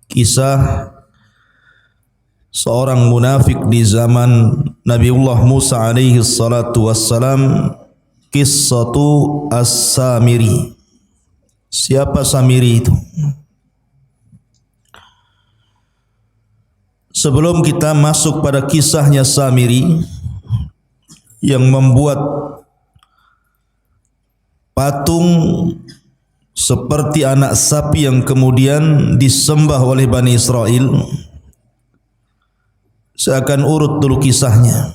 Kisah seorang munafik di zaman Nabiullah Musa alaihi salatu wassalam, Qissatu As-Samiri. Siapa Samiri itu? Sebelum kita masuk pada kisahnya Samiri yang membuat patung seperti anak sapi yang kemudian disembah oleh Bani Israel, saya akan urut dulu kisahnya.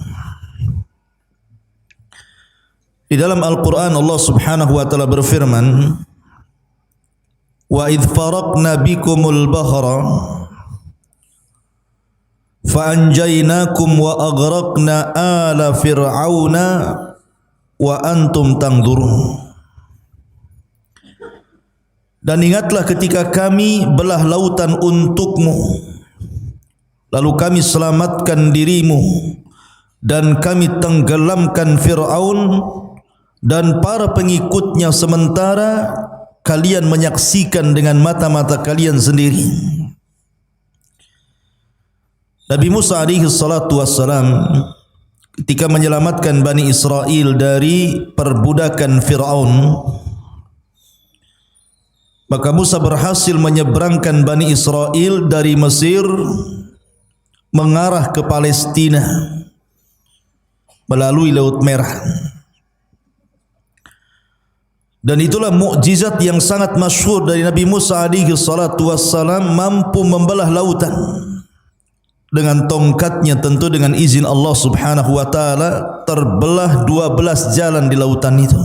Di dalam Al-Quran Allah subhanahu wa ta'ala berfirman, wa idh faraqna bikumul bahra fa anjaynakum wa aghraqna ala fir'auna wa antum tangdurun. Dan ingatlah ketika kami belah lautan untukmu, lalu kami selamatkan dirimu dan kami tenggelamkan Fir'aun dan para pengikutnya, sementara kalian menyaksikan dengan mata-mata kalian sendiri. Nabi Musa alaihi salatu wassalam ketika menyelamatkan Bani Israel dari perbudakan Fir'aun, maka Musa berhasil menyeberangkan Bani Israel dari Mesir mengarah ke Palestina melalui Laut Merah. Dan itulah mukjizat yang sangat masyhur dari Nabi Musa alaihi salatu wassalam, mampu membelah lautan dengan tongkatnya, tentu dengan izin Allah subhanahu wa ta'ala. Terbelah 12 jalan di lautan itu,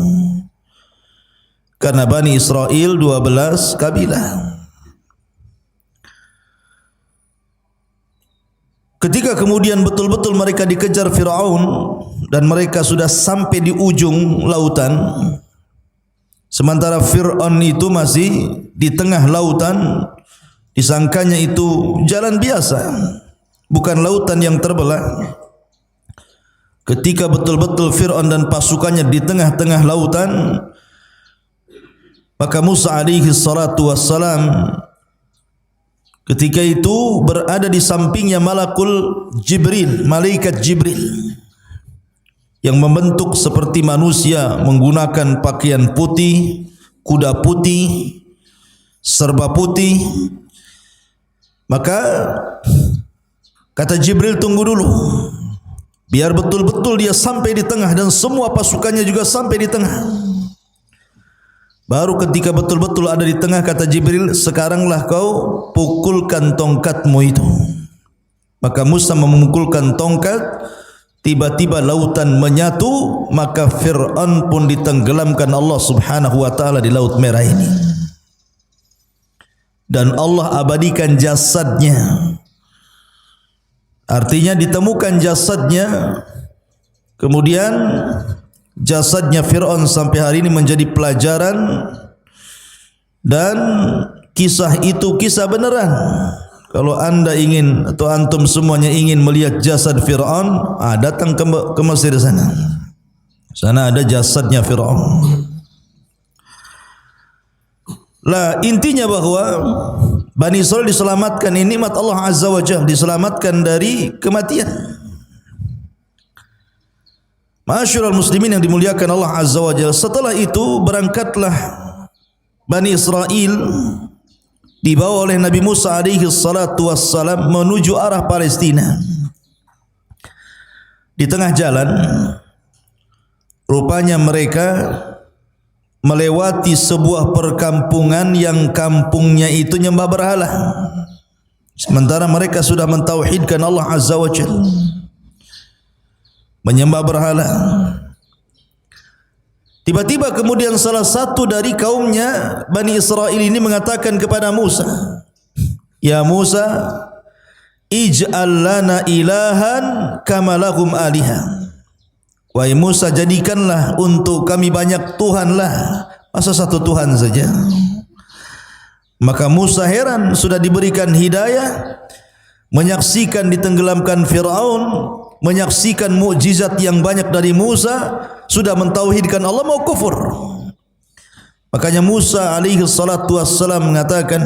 karena Bani Israel 12 kabilah. Ketika kemudian betul-betul mereka dikejar Fir'aun dan mereka sudah sampai di ujung lautan, sementara Fir'aun itu masih di tengah lautan, disangkanya itu jalan biasa, bukan lautan yang terbelah. Ketika betul-betul Fir'aun dan pasukannya di tengah-tengah lautan, maka Musa alaihi salatu wassalam ketika itu berada di sampingnya malakul Jibril, malaikat Jibril yang membentuk seperti manusia, menggunakan pakaian putih, kuda putih, serba putih. Maka kata Jibril, tunggu dulu, biar betul-betul dia sampai di tengah dan semua pasukannya juga sampai di tengah. Baru ketika betul-betul ada di tengah, kata Jibril, sekaranglah kau pukulkan tongkatmu itu. Maka Musa memukulkan tongkat, tiba-tiba lautan menyatu, maka Fir'aun pun ditenggelamkan Allah subhanahu wa ta'ala di Laut Merah ini. Dan Allah abadikan jasadnya. Artinya ditemukan jasadnya, kemudian jasadnya Fir'aun sampai hari ini menjadi pelajaran, dan kisah itu kisah beneran. Kalau anda ingin atau antum semuanya ingin melihat jasad Fir'aun, datang ke Mesir sana. Sana ada jasadnya Fir'aun. Lah, intinya bahwa Bani Israel diselamatkan, ini nikmat Allah Azza wa Jalla, diselamatkan dari kematian. Ma'asyiral muslimin yang dimuliakan Allah Azza wa Jalla, setelah itu berangkatlah Bani Israel dibawa oleh Nabi Musa alaihi salatu wassalam menuju arah Palestina. Di tengah jalan rupanya mereka melewati sebuah perkampungan yang kampungnya itu nyembah berhala, sementara mereka sudah mentauhidkan Allah Azza wa Jalla, menyembah berhala. Tiba-tiba kemudian salah satu dari kaumnya Bani Israel ini mengatakan kepada Musa, ya Musa, ij'al lana ilahan kama lahum alihah. Wahai Musa, jadikanlah untuk kami banyak Tuhan lah, masa satu Tuhan saja? Maka Musa heran, sudah diberikan hidayah, menyaksikan ditenggelamkan Fir'aun, menyaksikan mukjizat yang banyak dari Musa, sudah mentauhidkan Allah, mau kufur. Makanya Musa alaihi salatu wassalam mengatakan,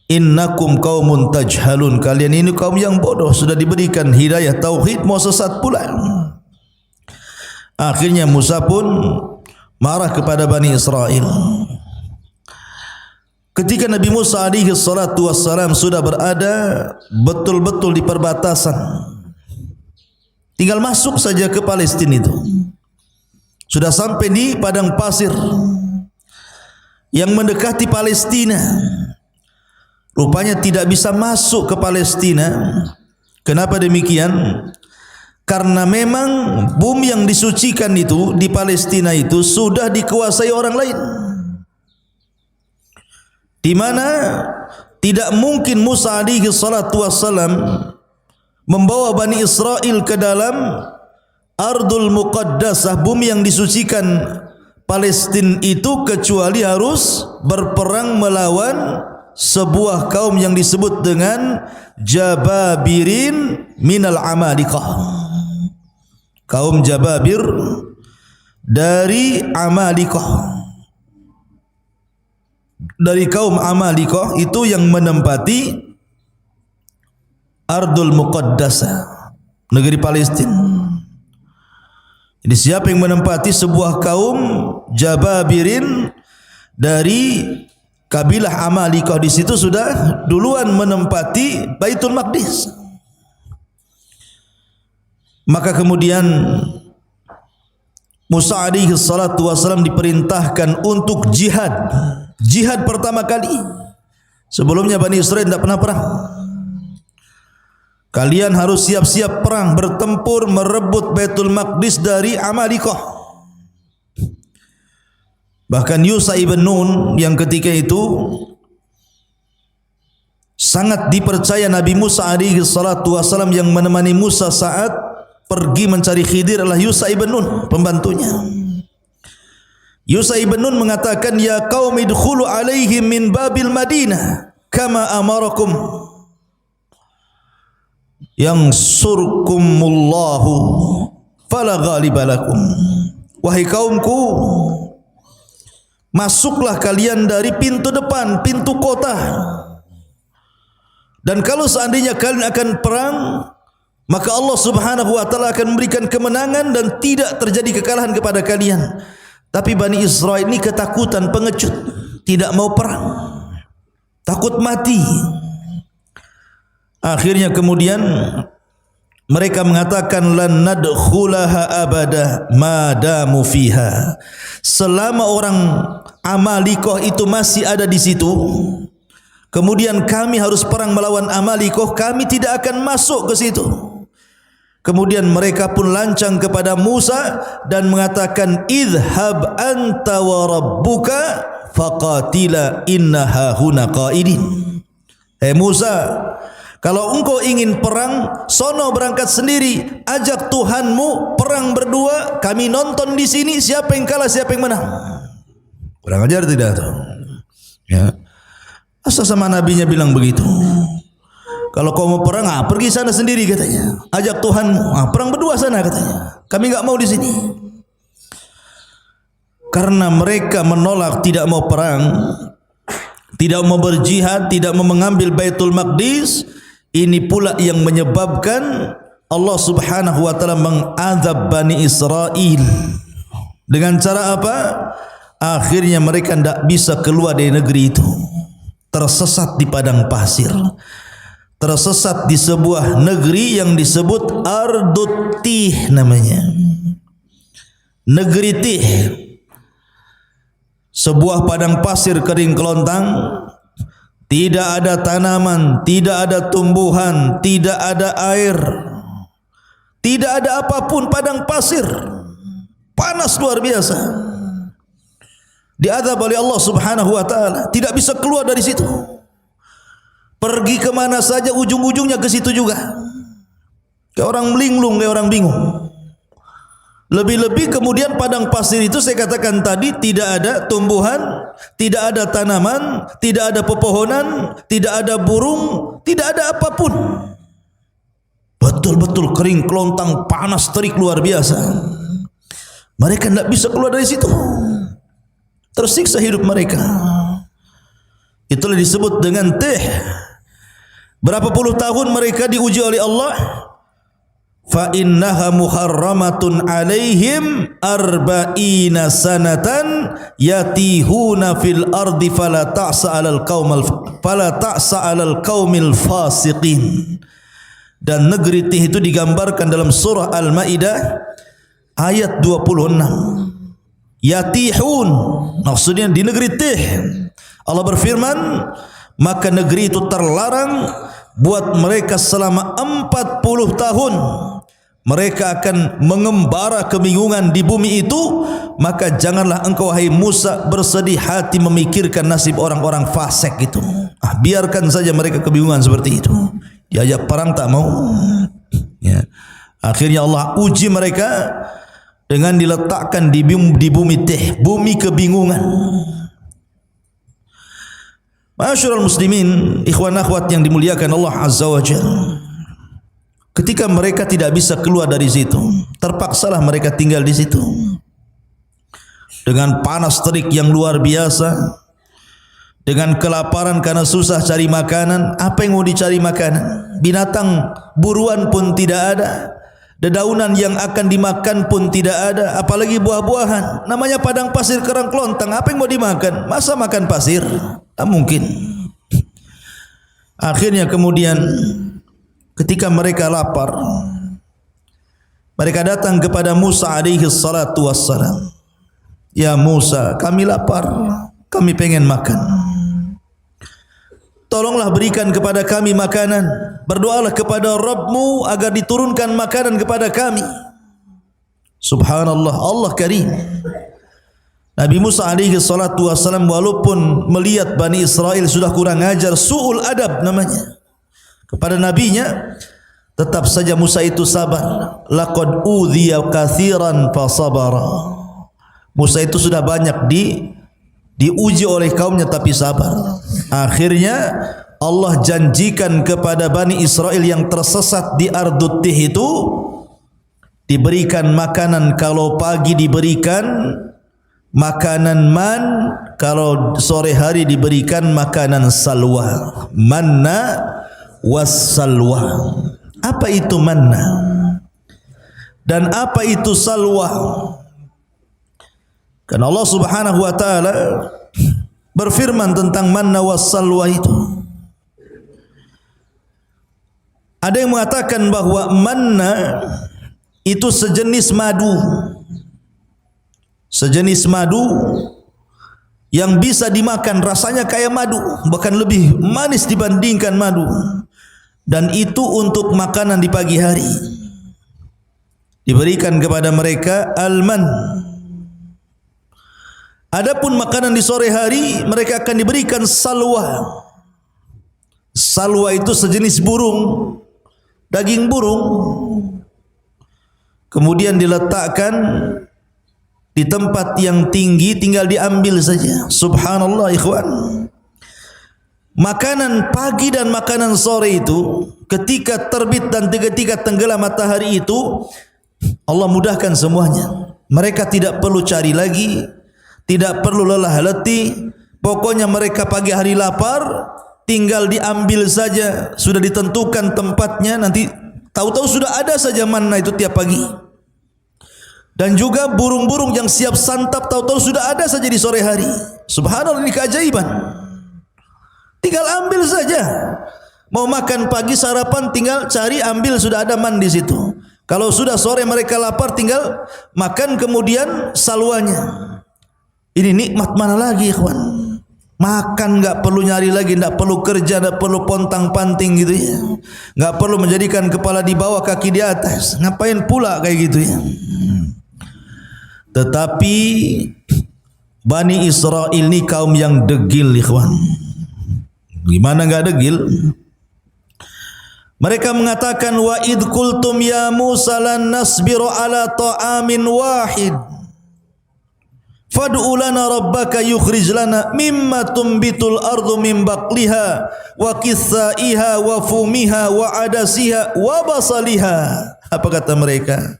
innakum qaumun tajhalun, kalian ini kaum yang bodoh, sudah diberikan hidayah tauhid mau sesat pula. Akhirnya Musa pun marah kepada Bani Israel. Ketika Nabi Musa alaihi salatu wassalam sudah berada betul-betul di perbatasan, tinggal masuk saja ke Palestina itu, sudah sampai di padang pasir yang mendekati Palestina. Rupanya tidak bisa masuk ke Palestina. Kenapa demikian? Karena memang bumi yang disucikan itu di Palestina itu sudah dikuasai orang lain, di mana tidak mungkin Musa alaihi salatu wassalam membawa Bani Israel ke dalam Ardul Muqaddasah, bumi yang disucikan Palestina itu, kecuali harus berperang melawan sebuah kaum yang disebut dengan Jababirin minal Amalikah. Kaum Jababir dari Amalikah, dari kaum Amalikah itu yang menempati Ardul Muqaddasah, negeri Palestina. Jadi siapa yang menempati sebuah kaum Jababirin dari kabilah Amalikah, di situ sudah duluan menempati Baitul Maqdis. Maka kemudian Musa alaihi salatu wasallam diperintahkan untuk jihad. Jihad pertama kali. Sebelumnya Bani Israel tidak pernah perang. Kalian harus siap-siap perang, bertempur merebut Baitul Maqdis dari Amalikah. Bahkan Yusha ibn Nun yang ketika itu sangat dipercaya Nabi Musa alaihi salatu wasallam, yang menemani Musa saat pergi mencari Khidir adalah Yusha ibn Nun, pembantunya. Yusha ibn Nun mengatakan, ya qaum idkhulu alaihim min babil Madinah kama amarakum yang surkumullahu fala ghaliba lakum. Wahai kaumku, masuklah kalian dari pintu depan, pintu kota, dan kalau seandainya kalian akan perang, maka Allah subhanahu wa ta'ala akan memberikan kemenangan dan tidak terjadi kekalahan kepada kalian. Tapi Bani Israel ini ketakutan, pengecut, tidak mau perang, takut mati. Akhirnya kemudian mereka mengatakan, lan nadkhulaha abada madamu fiha. Selama orang Amalikah itu masih ada di situ, kemudian kami harus perang melawan Amalikah, kami tidak akan masuk ke situ. Kemudian mereka pun lancang kepada Musa dan mengatakan, idhab anta wa rabbuka faqatila innaha huna qaidin. Hei Musa, kalau engkau ingin perang, sono berangkat sendiri, ajak Tuhanmu perang berdua, kami nonton di sini siapa yang kalah siapa yang menang. Kurang ajar tidak tuh? Ya. Asal sama nabinya bilang begitu. Kalau kau mau perang, pergi sana sendiri katanya. Ajak Tuhanmu, perang berdua sana katanya. Kami enggak mau di sini. Karena mereka menolak, tidak mau perang, tidak mau berjihad, tidak mau mengambil Baitul Maqdis. Ini pula yang menyebabkan Allah subhanahu wa ta'ala mengadab Bani Israel. Dengan cara apa? Akhirnya mereka tidak bisa keluar dari negeri itu. Tersesat di padang pasir, tersesat di sebuah negeri yang disebut Ardut Tih namanya. Negeri Tih, sebuah padang pasir kering kelontang, tidak ada tanaman, tidak ada tumbuhan, tidak ada air, tidak ada apapun, padang pasir, panas luar biasa. Diadab oleh Allah subhanahu wa ta'ala, tidak bisa keluar dari situ. Pergi kemana saja ujung-ujungnya ke situ juga. Kayak orang melinglung, kayak orang bingung. Lebih-lebih kemudian padang pasir itu saya katakan tadi tidak ada tumbuhan, tidak ada tanaman, tidak ada pepohonan, tidak ada burung, tidak ada apapun. Betul-betul kering, kelontang, panas, terik luar biasa. Mereka tidak bisa keluar dari situ. Tersiksa hidup mereka. Itulah disebut dengan teh. Berapa puluh tahun mereka diuji oleh Allah? Fa innaha muharramatun alaihim arba'ina sanatan yatihuna fil ardi fala ta'sa 'alal qaumil fasiqin. Dan negeri Tih itu digambarkan dalam surah Al-Maidah ayat 26. Yatihun, maksudnya di negeri Tih. Allah berfirman, maka negeri itu terlarang buat mereka selama 40 tahun. Mereka akan mengembara kebingungan di bumi itu. Maka janganlah engkau hai Musa bersedih hati memikirkan nasib orang-orang fasik itu. Biarkan saja mereka kebingungan seperti itu. Diajak perang tak mau. Ya. Akhirnya Allah uji mereka dengan diletakkan di bumi Tih, bumi kebingungan. Ma'asyiral muslimin, ikhwan akhwat yang dimuliakan Allah Azza wa Jalla. Ketika mereka tidak bisa keluar dari situ, terpaksalah mereka tinggal di situ. Dengan panas terik yang luar biasa, dengan kelaparan karena susah cari makanan. Apa yang mau dicari makanan? Binatang buruan pun tidak ada. Dedaunan yang akan dimakan pun tidak ada, apalagi buah-buahan. Namanya padang pasir kerang kelontang, apa yang mau dimakan? Masa makan pasir? Tak mungkin. Akhirnya kemudian ketika mereka lapar, mereka datang kepada Musa alaihi salatu wassalam. Ya Musa, kami lapar, kami pengen makan. Tolonglah berikan kepada kami makanan. Berdoalah kepada Rabbmu agar diturunkan makanan kepada kami. Subhanallah, Allah Karim. Nabi Musa alaihi salatu wassalam walaupun melihat Bani Israel sudah kurang ajar, su'ul adab namanya, kepada nabinya, tetap saja Musa itu sabar. Laqad udhiya katsiran fasabara. Musa itu sudah banyak diuji oleh kaumnya tapi sabar. Akhirnya Allah janjikan kepada Bani Israel yang tersesat di Ardut Tih itu diberikan makanan. Kalau pagi diberikan makanan man, kalau sore hari diberikan makanan salwa. Manna was salwa. Apa itu manna? Dan apa itu salwa? Karena Allah Subhanahu wa taala berfirman tentang manna was salwa itu. Ada yang mengatakan bahwa manna itu sejenis madu. Sejenis madu yang bisa dimakan, rasanya kayak madu, bahkan lebih manis dibandingkan madu. Dan itu untuk makanan di pagi hari. Diberikan kepada mereka alman. Adapun makanan di sore hari mereka akan diberikan salwa. Salwa itu sejenis burung, daging burung. Kemudian diletakkan di tempat yang tinggi, tinggal diambil saja. Subhanallah ikhwan. Makanan pagi dan makanan sore itu, ketika terbit dan ketika tenggelam matahari itu, Allah mudahkan semuanya. Mereka tidak perlu cari lagi, tidak perlu lelah letih. Pokoknya mereka pagi hari lapar, tinggal diambil saja. Sudah ditentukan tempatnya, nanti tahu-tahu sudah ada saja manna itu tiap pagi. Dan juga burung-burung yang siap santap tahu-tahu sudah ada saja di sore hari. Subhanallah, ini keajaiban. Tinggal ambil saja. Mau makan pagi sarapan tinggal cari ambil, sudah ada man di situ. Kalau sudah sore mereka lapar tinggal makan kemudian salwanya. Ini nikmat mana lagi ikhwan? Makan enggak perlu nyari lagi, enggak perlu kerja, enggak perlu pontang-panting gitu ya. Enggak perlu menjadikan kepala di bawah kaki di atas. Ngapain pula kayak gitu ya? Tetapi Bani Israel ini kaum yang degil ikhwan. Gimana enggak degil? Mereka mengatakan wa id qultum ya Musa lan nasbiru ala ta'amin wahid Fad'u lana rabbaka yukhrij lana mimma tumbitul ardu min baqliha wa qithaiha wa fumiha wa adasiha wa basaliha. Apa kata mereka?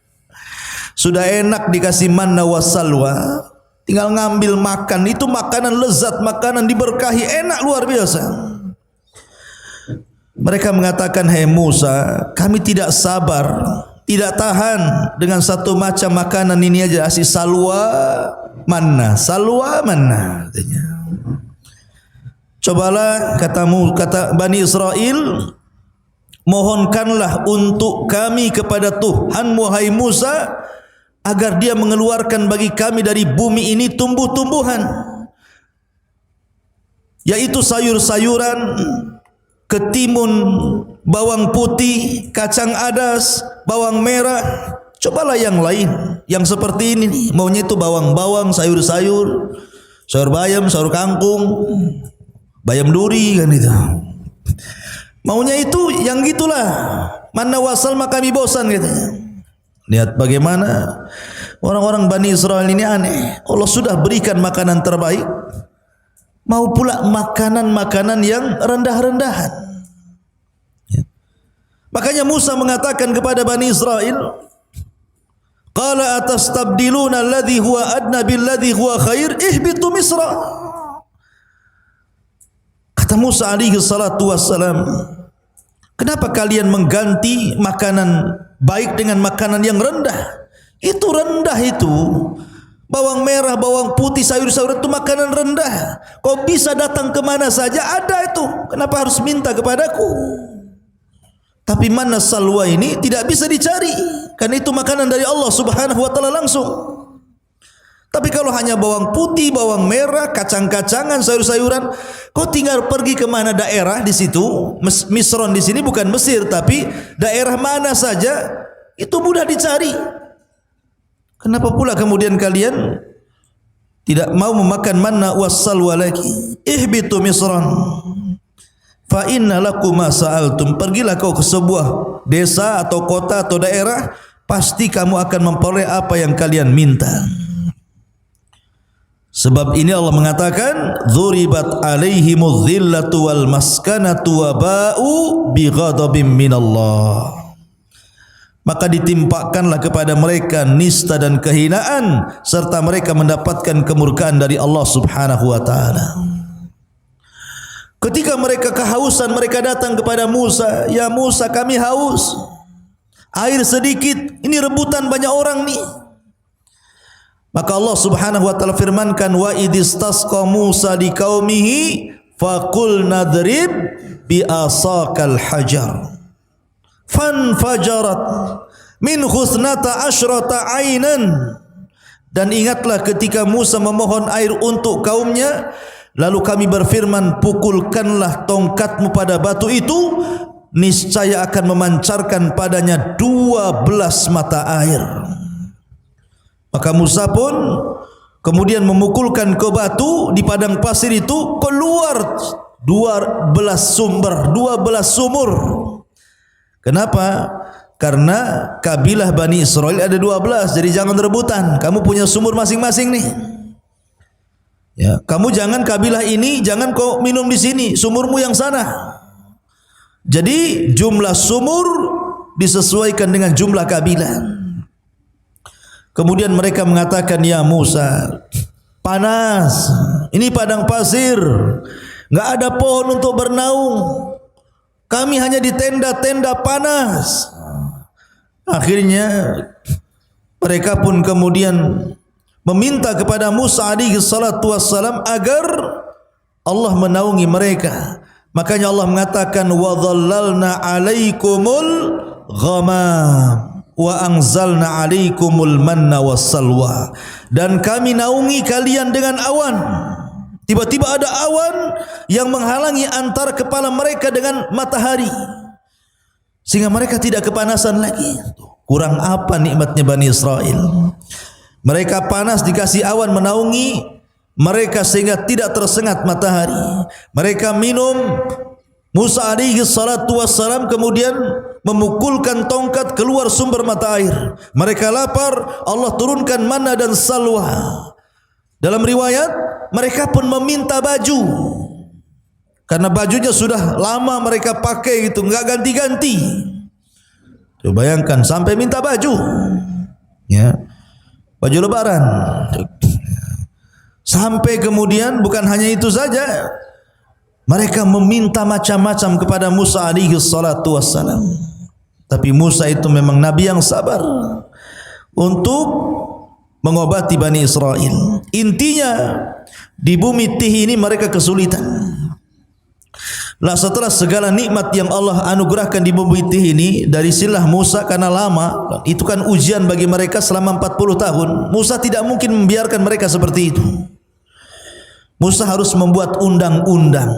Sudah enak dikasih manna wassalwa, tinggal ngambil makan. Itu makanan lezat, makanan diberkahi, enak luar biasa. Mereka mengatakan, hai Musa, kami tidak sabar, tidak tahan dengan satu macam makanan ini aja. Asih salwa manna, salwa manna katanya. Cobalah kata Bani Israel, mohonkanlah untuk kami kepada Tuhan wahai Musa, agar dia mengeluarkan bagi kami dari bumi ini tumbuh-tumbuhan, yaitu sayur-sayuran, ketimun, bawang putih, kacang adas, bawang merah. Cobalah yang lain, yang seperti ini nih. Maunya itu bawang-bawang, sayur-sayur, sayur bayam, sayur kangkung, bayam duri kan itu. Maunya itu yang gitulah. Manna wassalwa kami bosan katanya. Lihat bagaimana orang-orang Bani Israel ini aneh. Allah sudah berikan makanan terbaik, mau pula makanan-makanan yang rendah-rendahan. Makanya Musa mengatakan kepada Bani Israel, qala atastabdiluna alladhi huwa adna billadhi huwa khair ihbitu misra. Kata Musa alaihi salatu wassalam, kenapa kalian mengganti makanan baik dengan makanan yang rendah? Itu rendah itu. Bawang merah, bawang putih, sayur-sayur itu makanan rendah. Kau bisa datang kemana saja ada itu. Kenapa harus minta kepadaku? Tapi manna salwa ini tidak bisa dicari, karena itu makanan dari Allah Subhanahu wa taala langsung. Tapi kalau hanya bawang putih, bawang merah, kacang-kacangan, sayur-sayuran, kau tinggal pergi ke mana daerah di situ. Misron di sini bukan Mesir, tapi daerah mana saja itu mudah dicari. Kenapa pula kemudian kalian tidak mau memakan manna wassalwa lagi? Ihbitu misran fa inna lakum ma sa'altum. Pergilah kau ke sebuah desa atau kota atau daerah, pasti kamu akan memperoleh apa yang kalian minta. Sebab ini Allah mengatakan, dzuribat alaihimudz zillatu wal maskanatu wa ba'u bighadabim minallah. Maka ditimpakanlah kepada mereka nista dan kehinaan, serta mereka mendapatkan kemurkaan dari Allah Subhanahu wa taala. Ketika mereka kehausan, mereka datang kepada Musa, ya Musa, kami haus, air sedikit, ini rebutan banyak orang nih. Maka Allah Subhanahu wa taala firmankan, wa idistasqa Musa liqaumihi faqul nadrib bi asaqal hajar fanfajarat min husnata asyrata ainan. Dan ingatlah ketika Musa memohon air untuk kaumnya, lalu kami berfirman, pukulkanlah tongkatmu pada batu itu, niscaya akan memancarkan padanya 12 mata air. Maka Musa pun kemudian memukulkan ke batu di padang pasir itu, keluar 12 sumur. Kenapa? Karena kabilah Bani Israel ada 12, jadi jangan rebutan. Kamu punya sumur masing-masing nih. Ya, kamu jangan kabilah ini, jangan kau minum di sini, sumurmu yang sana. Jadi jumlah sumur disesuaikan dengan jumlah kabilah. Kemudian mereka mengatakan, ya Musa, panas, ini padang pasir, enggak ada pohon untuk bernaung, kami hanya di tenda-tenda panas. Akhirnya mereka pun kemudian meminta kepada Musa alaihi salatu wassalam agar Allah menaungi mereka. Makanya Allah mengatakan, wa dhallalna alaikumul ghamam wa anzalna alaikumul manna wassalwa. Dan kami naungi kalian dengan awan. Tiba-tiba ada awan yang menghalangi antara kepala mereka dengan matahari, sehingga mereka tidak kepanasan lagi. Kurang apa nikmatnya Bani Israel? Mereka panas dikasih awan menaungi mereka sehingga tidak tersengat matahari. Mereka minum, Musa alaihi salatu wassalam kemudian memukulkan tongkat, keluar sumber mata air. Mereka lapar, Allah turunkan manna dan salwa. Dalam riwayat mereka pun meminta baju karena bajunya sudah lama mereka pakai itu, enggak ganti-ganti. Coba bayangkan sampai minta baju, ya, baju lebaran. Sampai kemudian bukan hanya itu saja, mereka meminta macam-macam kepada Musa alaihi salatu wassalam. Tapi Musa itu memang nabi yang sabar untuk mengobati Bani Israel. Intinya di bumi Tih ini mereka kesulitan. Lah setelah segala nikmat yang Allah anugerahkan di bumi Tih ini dari silah Musa, karena lama, itu kan ujian bagi mereka selama 40 tahun. Musa tidak mungkin membiarkan mereka seperti itu. Musa harus membuat undang-undang,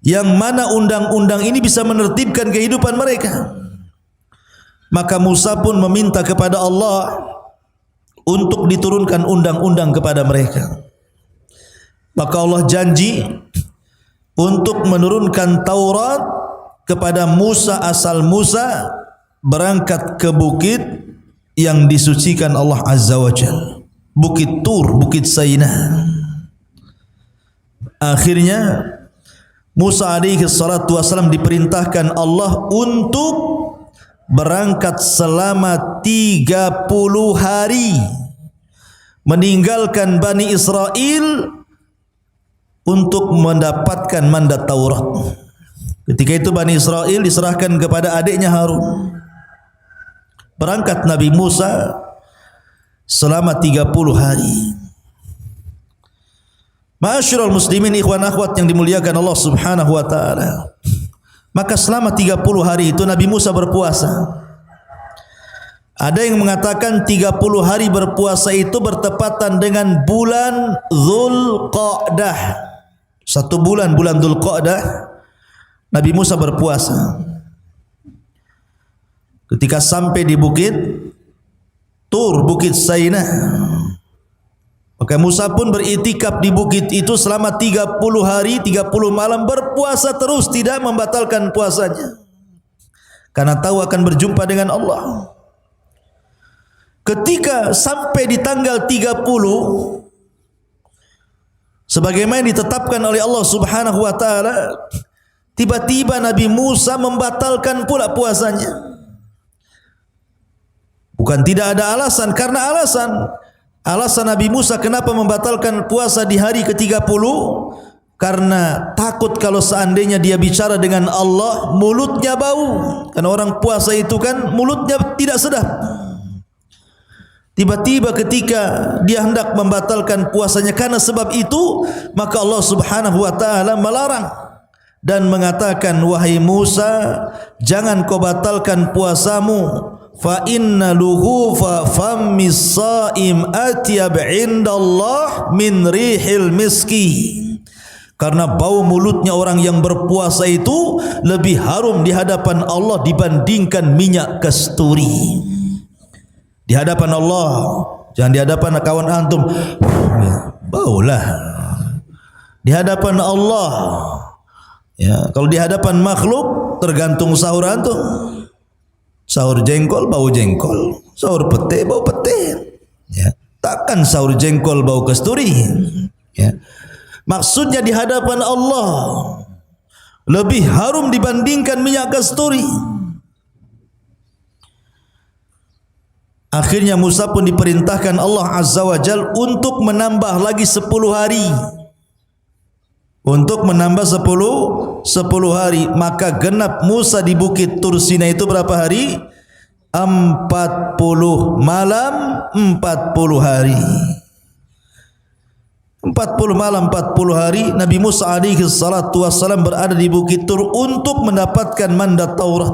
yang mana undang-undang ini bisa menertibkan kehidupan mereka. Maka Musa pun meminta kepada Allah untuk diturunkan undang-undang kepada mereka. Maka Allah janji untuk menurunkan Taurat kepada Musa asal Musa berangkat ke bukit yang disucikan Allah Azza wa Jalla, Bukit Tur, Bukit Sainah. Akhirnya Musa alaihi salatu wasallam diperintahkan Allah untuk berangkat selama 30 hari meninggalkan Bani Israel untuk mendapatkan mandat Taurat. Ketika itu Bani Israel diserahkan kepada adiknya Harun. Berangkat Nabi Musa selama 30 hari. Ma'asyiral muslimin, ikhwan akhwat yang dimuliakan Allah Subhanahu wa taala. Maka selama 30 hari itu Nabi Musa berpuasa. Ada yang mengatakan 30 hari berpuasa itu bertepatan dengan bulan Dzulqa'dah. 1 bulan, bulan Dzulqa'dah, Nabi Musa berpuasa. Ketika sampai di bukit Tur, Bukit Sainah, maka Musa pun beritikaf di bukit itu selama 30 hari 30 malam, berpuasa terus, tidak membatalkan puasanya karena tahu akan berjumpa dengan Allah. Ketika sampai di tanggal 30 sebagaimana ditetapkan oleh Allah Subhanahu wa taala, tiba-tiba Nabi Musa membatalkan pula puasanya. Bukan tidak ada alasan, karena alasan Nabi Musa kenapa membatalkan puasa di hari ke-30, karena takut kalau seandainya dia bicara dengan Allah mulutnya bau. Karena orang puasa itu kan mulutnya tidak sedap. Tiba-tiba ketika dia hendak membatalkan puasanya karena sebab itu, maka Allah Subhanahu wa taala melarang dan mengatakan, wahai Musa, jangan kau batalkan puasamu, fa inna luhufa fammis saim atyab indallah min rihil miski. Karena bau mulutnya orang yang berpuasa itu lebih harum di hadapan Allah dibandingkan minyak kasturi. Di hadapan Allah, jangan di hadapan kawan antum, baulah. Di hadapan Allah, ya, kalau di hadapan makhluk tergantung sahur antum. Sahur jengkol bau jengkol, sahur pete bau pete, ya. Takkan sahur jengkol bau kasturi, ya. Maksudnya di hadapan Allah lebih harum dibandingkan minyak kasturi. Akhirnya Musa pun diperintahkan Allah Azza wa Jal untuk menambah lagi 10 hari. Untuk menambah 10 hari. Maka genap Musa di bukit Tur Sinai itu berapa hari? 40 malam 40 hari. 40 malam 40 hari Nabi Musa alaihi salatu wassalam berada di bukit Tur untuk mendapatkan mandat Taurat.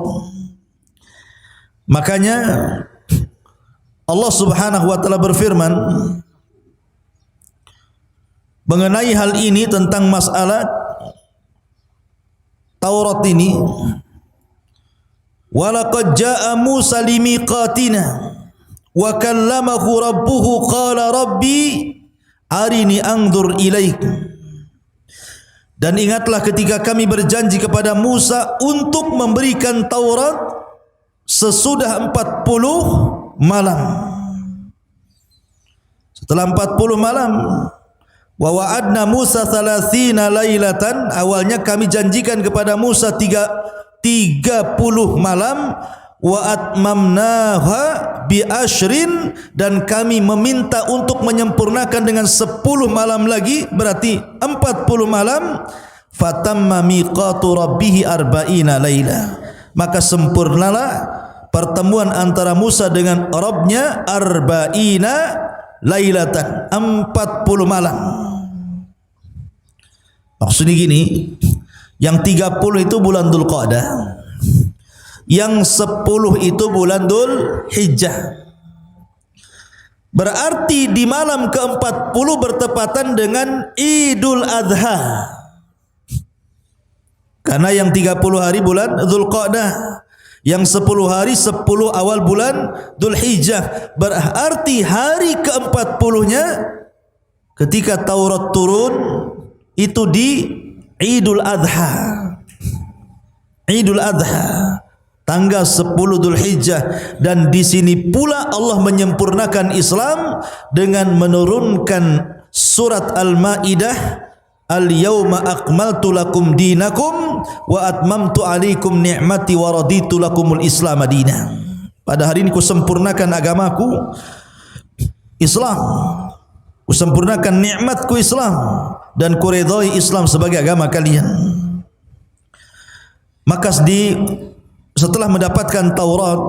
Makanya Allah Subhanahu wa taala berfirman mengenai hal ini, tentang masalah Taurat ini, walaqad jaa Musa limiqatina wa kallamahu rabbuhu qala rabbi arini anzur ilaik. Dan ingatlah ketika kami berjanji kepada Musa untuk memberikan Taurat sesudah 40 malam. Setelah 40 malam, wa wa'adna Musa 30 lailatan, awalnya kami janjikan kepada Musa 30 malam, wa atmamnaha bi ashrin, dan kami meminta untuk menyempurnakan dengan 10 malam lagi, berarti 40 malam. Fatamma miqatu rabbih 40 laila, maka sempurnalah pertemuan antara Musa dengan Rabbnya 40 lailatan, 40 malam. Maksudnya gini, yang 30 itu bulan Dzulqa'dah, yang 10 itu bulan Dzulhijjah. Berarti di malam ke-40 bertepatan dengan Idul Adha. Karena yang 30 hari bulan Dzulqa'dah, yang 10 hari 10 awal bulan Dzulhijjah. Berarti hari ke-40-nya ketika Taurat turun itu di Idul Adha. Idul Adha tanggal 10 Dzulhijjah, dan di sini pula Allah menyempurnakan Islam dengan menurunkan surat Al-Maidah, Al-yawma akmaltu lakum dinakum wa atmamtu alaikum ni'mati wa raditu lakumul Islam madina. Pada hari ini ku sempurnakan agamaku Islam, ku sempurnakan nikmatku Islam, dan ku ridhai Islam sebagai agama kalian. Maka setelah mendapatkan Taurat,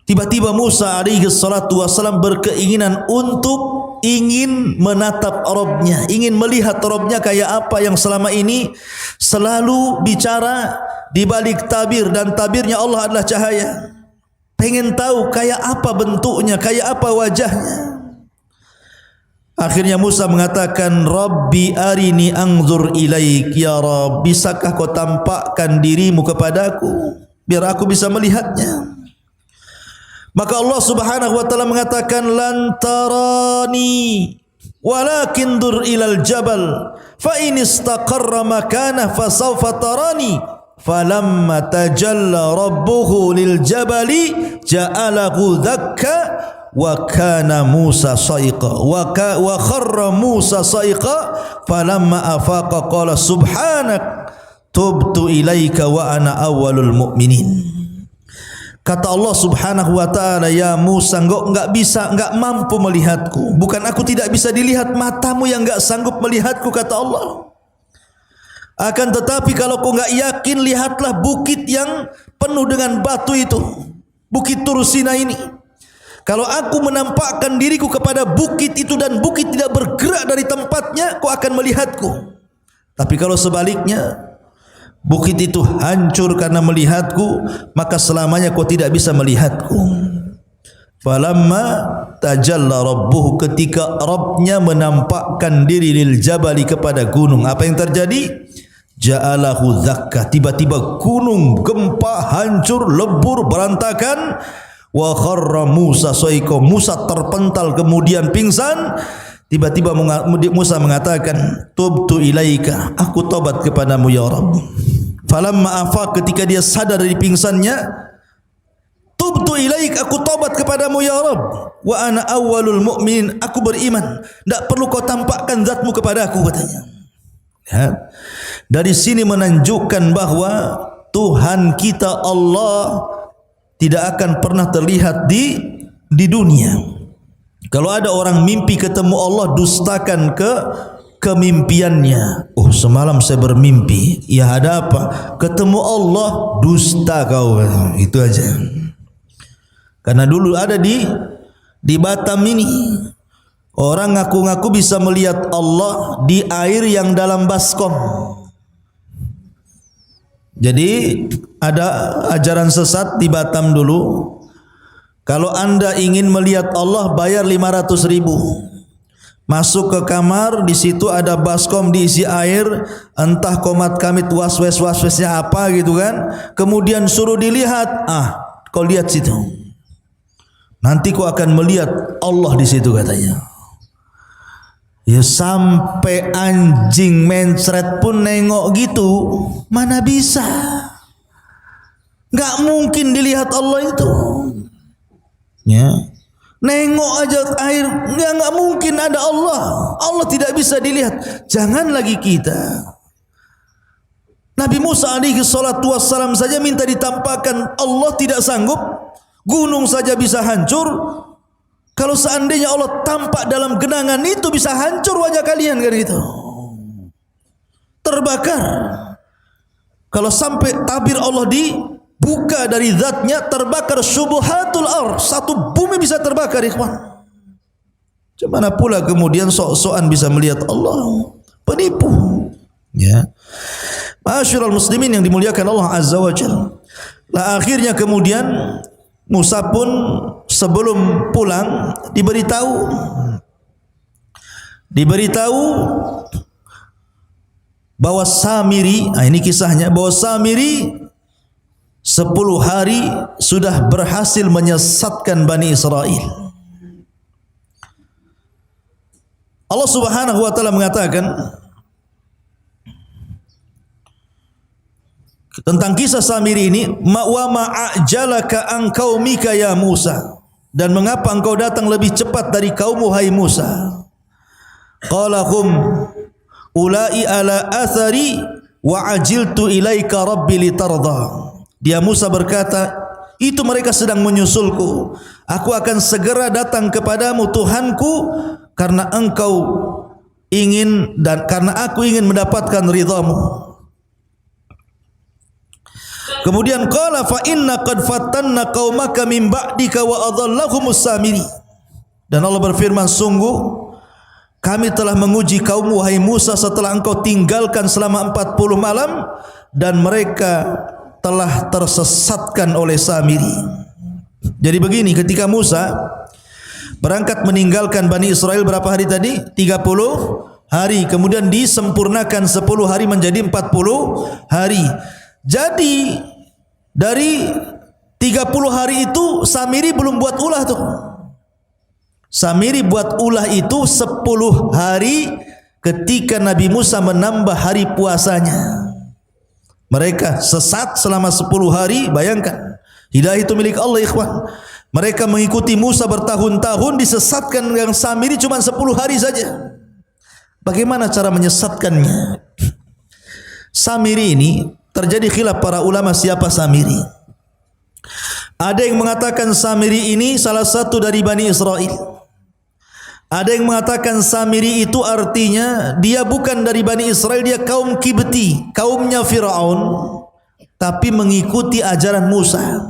tiba-tiba Musa alaihi salatu wasallam berkeinginan untuk ingin menatap Rabbnya, ingin melihat Rabbnya kayak apa yang selama ini selalu bicara di balik tabir, dan tabirnya Allah adalah cahaya. Pengen tahu kayak apa bentuknya, kayak apa wajahnya. Akhirnya Musa mengatakan, Rabbi arini anzur ilaik, ya Rabb, bisakah kau tampakkan dirimu kepadaku biar aku bisa melihatnya. Maka Allah Subhanahu wa taala mengatakan, lan tarani walakin dur ilal jabal fa in istaqarra makanah fasawfa tarani. Falamma tajalla rabbuhu lil jabali ja'alahu dakka wa kana Musa sa'iqa wa kharra Musa sa'iqa falamma afaqa qala subhanak tubtu ilaika wa ana awwalul mu'minin. Kata Allah Subhanahu wa taala, ya Musa, engkau enggak mampu melihatku. Bukan aku tidak bisa dilihat, matamu yang enggak sanggup melihatku, kata Allah. Akan tetapi kalau kau enggak yakin, lihatlah bukit yang penuh dengan batu itu, Bukit Tur Sina ini. Kalau aku menampakkan diriku kepada bukit itu dan bukit tidak bergerak dari tempatnya, kau akan melihatku. Tapi kalau sebaliknya, bukit itu hancur karena melihatku, maka selamanya kau tidak bisa melihatku. Falamma tajalla rabbuhu, ketika Rabbnya menampakkan diri lil jabali, kepada gunung, apa yang terjadi? Ja'alahu zakka, tiba-tiba gunung gempa, hancur, lebur, berantakan. Wa kharra Musa sa'iqa, Musa terpental kemudian pingsan. Tiba-tiba Musa mengatakan, tubtu ilaika, aku tobat kepadamu ya Rabb. Falamma afaq, ketika dia sadar dari pingsannya, tubtu ilaik, aku tobat kepadamu ya Rabb. Wa ana awwalul mu'minin, aku beriman, tidak perlu kau tampakkan zatmu kepadaku, katanya. Ya. Dari sini menunjukkan bahwa Tuhan kita Allah tidak akan pernah terlihat di dunia. Kalau ada orang mimpi ketemu Allah, dustakan kemimpiannya. Oh, semalam saya bermimpi. Ya, ada apa? Ketemu Allah, dusta kau. Itu aja. Karena dulu ada di Batam ini, orang ngaku-ngaku bisa melihat Allah di air yang dalam baskom. Jadi ada ajaran sesat di Batam dulu. Kalau anda ingin melihat Allah, bayar 500.000. Masuk ke kamar, di situ ada baskom diisi air, entah komat kamit waswesnya apa gitu kan. Kemudian suruh dilihat, kau lihat situ. Nanti kau akan melihat Allah di situ, katanya. Ya, sampai anjing mencret pun nengok gitu, mana bisa? Enggak mungkin dilihat Allah itu. Ya. Nengok aja air, nggak mungkin ada Allah. Allah tidak bisa dilihat. Jangan lagi kita. Nabi Musa alaihi salatu wassalam saja minta ditampakkan, Allah tidak sanggup. Gunung saja bisa hancur. Kalau seandainya Allah tampak dalam genangan itu, bisa hancur wajah kalian kan itu. Terbakar. Kalau sampai tabir Allah dibuka dari zatnya, terbakar syubuhatul ar, satu bumi bisa terbakar, ikhwan. Bagaimana pula kemudian sok-sokan bisa melihat Allah? Penipu. Ya. Ma'asyiral muslimin yang dimuliakan Allah Azza wa Jalla. Lah akhirnya kemudian Musa pun sebelum pulang diberitahu bahwa Samiri, ini kisahnya, bahwa Samiri 10 hari sudah berhasil menyesatkan Bani Israel. Allah Subhanahu wa taala mengatakan tentang kisah Samiri ini, wa ma'ajalaka an qaumika ya Musa, dan mengapa engkau datang lebih cepat dari kaummu hai Musa? Qala hum ulai ala athari wa ajiltu ilaika rabbi litarda. Dia Musa berkata, itu mereka sedang menyusulku, aku akan segera datang kepadamu Tuhanku, karena engkau ingin dan karena aku ingin mendapatkan ridhamu. Kemudian qala fa inna qad fatanna qaumaka min ba'dika wa adhallahumus Samiri. Dan Allah berfirman, sungguh kami telah menguji kaummu wahai Musa setelah engkau tinggalkan selama 40 malam, dan mereka telah tersesatkan oleh Samiri. Jadi begini, ketika Musa berangkat meninggalkan Bani Israel berapa hari tadi? 30 hari. Kemudian disempurnakan 10 hari menjadi 40 hari. Jadi dari 30 hari itu Samiri belum buat ulah tuh. Samiri buat ulah itu 10 hari ketika Nabi Musa menambah hari puasanya. Mereka sesat selama 10 hari, bayangkan. Hidayah itu milik Allah, ikhwan. Mereka mengikuti Musa bertahun-tahun, disesatkan dengan Samiri cuma 10 hari saja. Bagaimana cara menyesatkannya? Samiri ini terjadi khilaf para ulama siapa Samiri. Ada yang mengatakan Samiri ini salah satu dari Bani Israel. Ada yang mengatakan Samiri itu artinya dia bukan dari Bani Israel, dia kaum Kibti, kaumnya Fir'aun, tapi mengikuti ajaran Musa.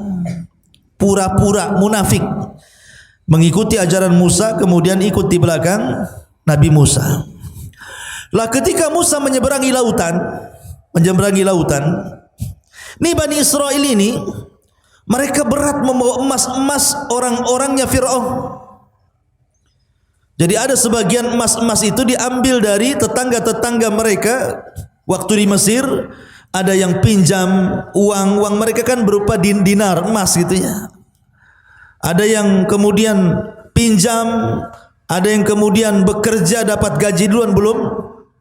Pura-pura munafik, mengikuti ajaran Musa, kemudian ikut di belakang Nabi Musa. Lah ketika Musa menyeberangi lautan, nih Bani Israel ini, mereka berat membawa emas-emas orang-orangnya Fir'aun. Jadi ada sebagian emas-emas itu diambil dari tetangga-tetangga mereka waktu di Mesir. Ada yang pinjam uang mereka kan berupa dinar emas gitu ya. Ada yang kemudian pinjam, ada yang kemudian bekerja dapat gaji duluan,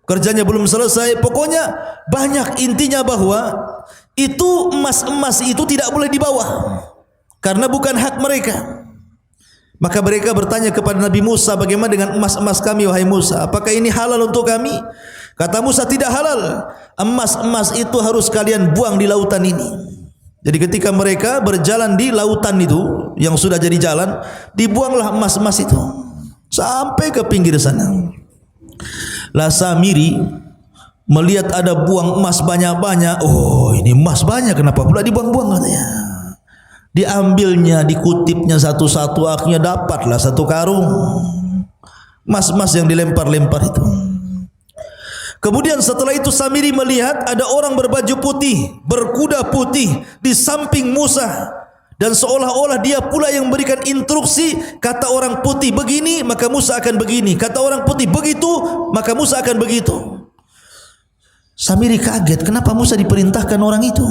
kerjanya belum selesai. Pokoknya banyak, intinya bahwa itu emas-emas itu tidak boleh dibawa karena bukan hak mereka. Maka mereka bertanya kepada Nabi Musa, bagaimana dengan emas-emas kami wahai Musa? Apakah ini halal untuk kami? Kata Musa, tidak halal. Emas-emas itu harus kalian buang di lautan ini. Jadi ketika mereka berjalan di lautan itu yang sudah jadi jalan, dibuanglah emas-emas itu sampai ke pinggir sana. Lah Samiri melihat ada buang emas banyak-banyak. Oh, ini emas banyak, kenapa pula dibuang-buang katanya? Diambilnya, dikutipnya satu-satu, akhirnya dapatlah satu karung emas-emas yang dilempar-lempar itu. Kemudian setelah itu Samiri melihat ada orang berbaju putih, berkuda putih di samping Musa, dan seolah-olah dia pula yang memberikan instruksi. Kata orang putih begini, maka Musa akan begini. Kata orang putih begitu, maka Musa akan begitu. Samiri kaget, kenapa Musa diperintahkan orang itu?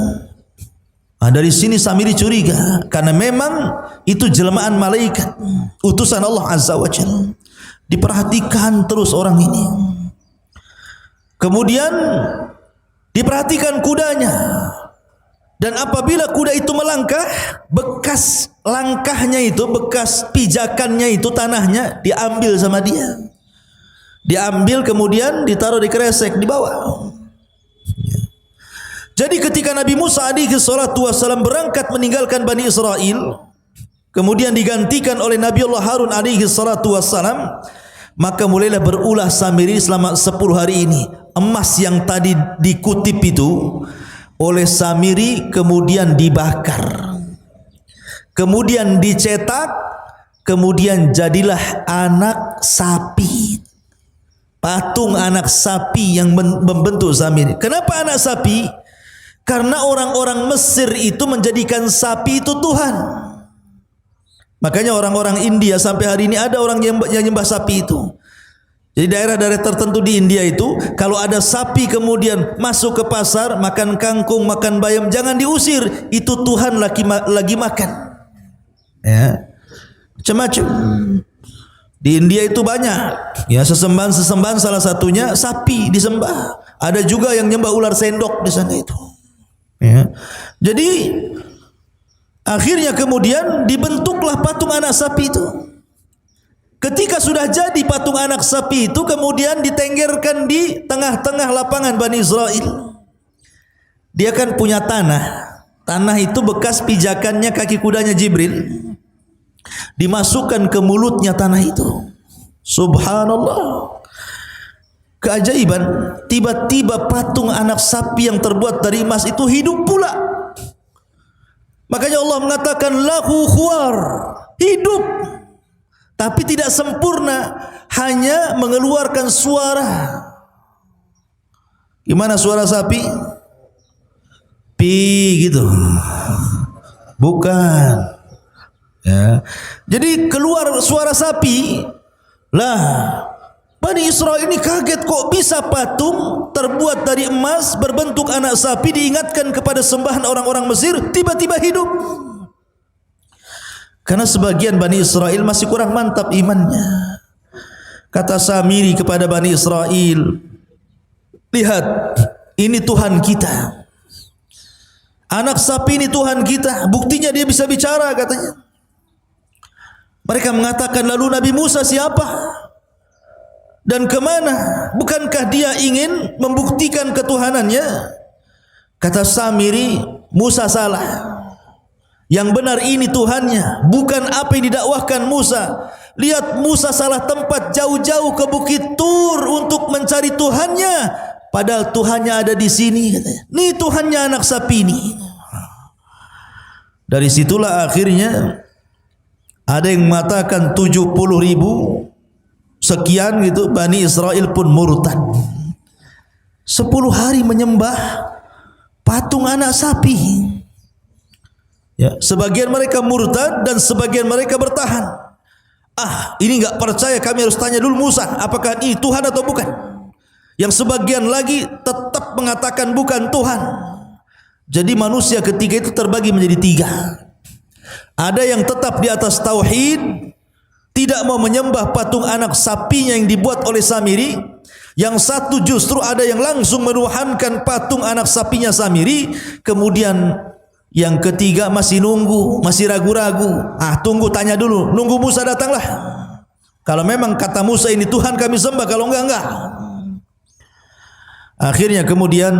Nah, dari sini Samiri curiga, karena memang itu jelmaan malaikat, utusan Allah Azza wa Jalla. Diperhatikan terus orang ini. Kemudian diperhatikan kudanya. Dan apabila kuda itu melangkah, bekas langkahnya itu, bekas pijakannya itu, tanahnya diambil sama dia. Diambil kemudian ditaruh di kresek di bawah. Jadi ketika Nabi Musa alaihi salatu wassalam berangkat meninggalkan Bani Israel, kemudian digantikan oleh Nabi Allah Harun alaihi salatu wassalam, maka mulailah berulah Samiri selama 10 hari ini. Emas yang tadi dikutip itu oleh Samiri kemudian dibakar, kemudian dicetak, kemudian jadilah anak sapi, patung anak sapi yang membentuk Samiri. Kenapa anak sapi? Karena orang-orang Mesir itu menjadikan sapi itu Tuhan. Makanya orang-orang India sampai hari ini ada orang yang nyembah sapi itu. Jadi daerah-daerah tertentu di India itu, kalau ada sapi kemudian masuk ke pasar, makan kangkung, makan bayam, jangan diusir. Itu Tuhan lagi makan. Ya, macam-macam. Di India itu banyak. Ya, sesembahan salah satunya sapi disembah. Ada juga yang nyembah ular sendok di sana itu. Ya. Jadi akhirnya kemudian dibentuklah patung anak sapi itu. Ketika sudah jadi patung anak sapi itu, kemudian ditenggerkan di tengah-tengah lapangan Bani Israel. Dia kan punya tanah. Tanah itu bekas pijakannya kaki kudanya Jibril. Dimasukkan ke mulutnya tanah itu. Subhanallah. Keajaiban, tiba-tiba patung anak sapi yang terbuat dari emas itu hidup pula. Makanya Allah mengatakan lahu khuwar, hidup, tapi tidak sempurna, hanya mengeluarkan suara. Gimana suara sapi? Pi gitu. Bukan. Ya. Jadi keluar suara sapi. Lah, Bani Israel ini kaget, kok bisa patung terbuat dari emas berbentuk anak sapi diingatkan kepada sembahan orang-orang Mesir tiba-tiba hidup. Karena sebagian Bani Israel masih kurang mantap imannya. Kata Samiri kepada Bani Israel, lihat, ini Tuhan kita. Anak sapi ini Tuhan kita. Buktinya dia bisa bicara katanya. Mereka mengatakan, lalu Nabi Musa siapa? Dan kemana? Bukankah dia ingin membuktikan ketuhanannya? Kata Samiri, Musa salah. Yang benar ini Tuhannya, bukan apa yang didakwahkan Musa. Lihat, Musa salah tempat, jauh-jauh ke Bukit Tur untuk mencari Tuhannya, padahal Tuhannya ada di sini katanya. Ini Tuhannya anak sapi ini. Dari situlah akhirnya ada yang mengatakan 70.000 sekian gitu Bani Israel pun murtad. 10 hari menyembah patung anak sapi. Ya, sebagian mereka murtad dan sebagian mereka bertahan. Ini enggak percaya, kami harus tanya dulu Musa, apakah ini Tuhan atau bukan? Yang sebagian lagi tetap mengatakan bukan Tuhan. Jadi manusia ketika itu terbagi menjadi 3. Ada yang tetap di atas tauhid, tidak mau menyembah patung anak sapinya yang dibuat oleh Samiri. Yang satu justru ada yang langsung menuhankan patung anak sapinya Samiri. Kemudian yang ketiga masih nunggu, masih ragu-ragu. Tunggu, tanya dulu, nunggu Musa datanglah. Kalau memang kata Musa ini Tuhan kami sembah, kalau enggak. Akhirnya kemudian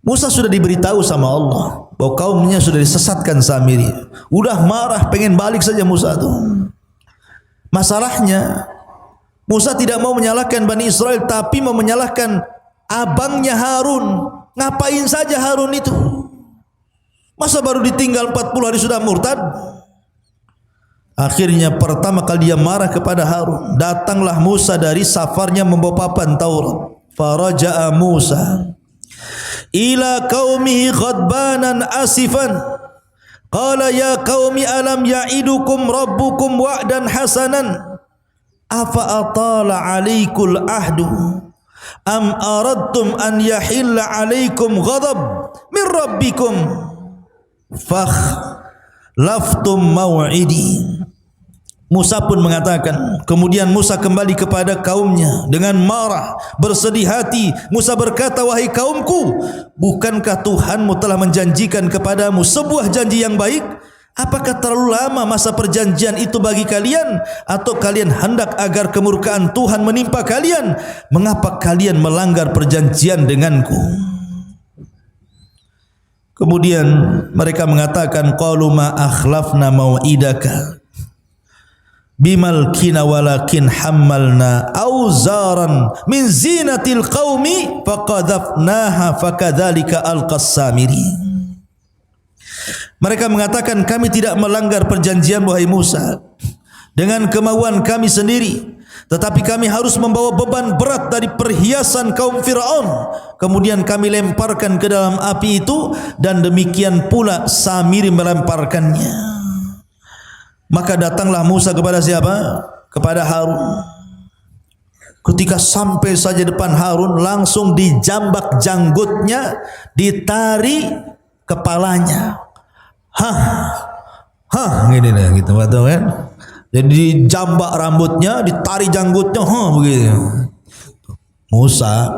Musa sudah diberitahu sama Allah bahwa kaumnya sudah disesatkan Samiri. Udah marah, pengen balik saja Musa tuh. Masalahnya Musa tidak mau menyalahkan Bani Israel, tapi mau menyalahkan abangnya Harun. Ngapain saja Harun itu? Masa baru ditinggal 40 hari sudah murtad? Akhirnya pertama kali dia marah kepada Harun. Datanglah Musa dari safarnya membawa papan Taurat. Faraja'a Musa ila qaumihi ghadbanan asifan. Qala ya qaumi alam ya'idukum rabbukum wa'dan hasanan afa atala 'alaikul ahdu am aradtum an yahilla 'alaikum ghadab min rabbikum fakhlaftum maw'idi. Musa pun mengatakan, kemudian Musa kembali kepada kaumnya dengan marah, bersedih hati. Musa berkata, wahai kaumku, bukankah Tuhanmu telah menjanjikan kepadamu sebuah janji yang baik? Apakah terlalu lama masa perjanjian itu bagi kalian? Atau kalian hendak agar kemurkaan Tuhan menimpa kalian? Mengapa kalian melanggar perjanjian denganku? Kemudian mereka mengatakan, qalu ma akhlafna mau'idaka bimalkina walakin hammalna auzaran min zinatil qaumi faqadhafnaha fakadzalika alqas Samiri. Mereka mengatakan, kami tidak melanggar perjanjian wahai Musa dengan kemauan kami sendiri, tetapi kami harus membawa beban berat dari perhiasan kaum Fir'aun. Kemudian kami lemparkan ke dalam api itu, dan demikian pula Samiri melemparkannya. Maka datanglah Musa kepada siapa? Kepada Harun. Ketika sampai saja depan Harun, langsung dijambak janggutnya, ditari kepalanya. Gini nih, gitu kan? Jadi dijambak rambutnya, ditari janggutnya, begitu. Musa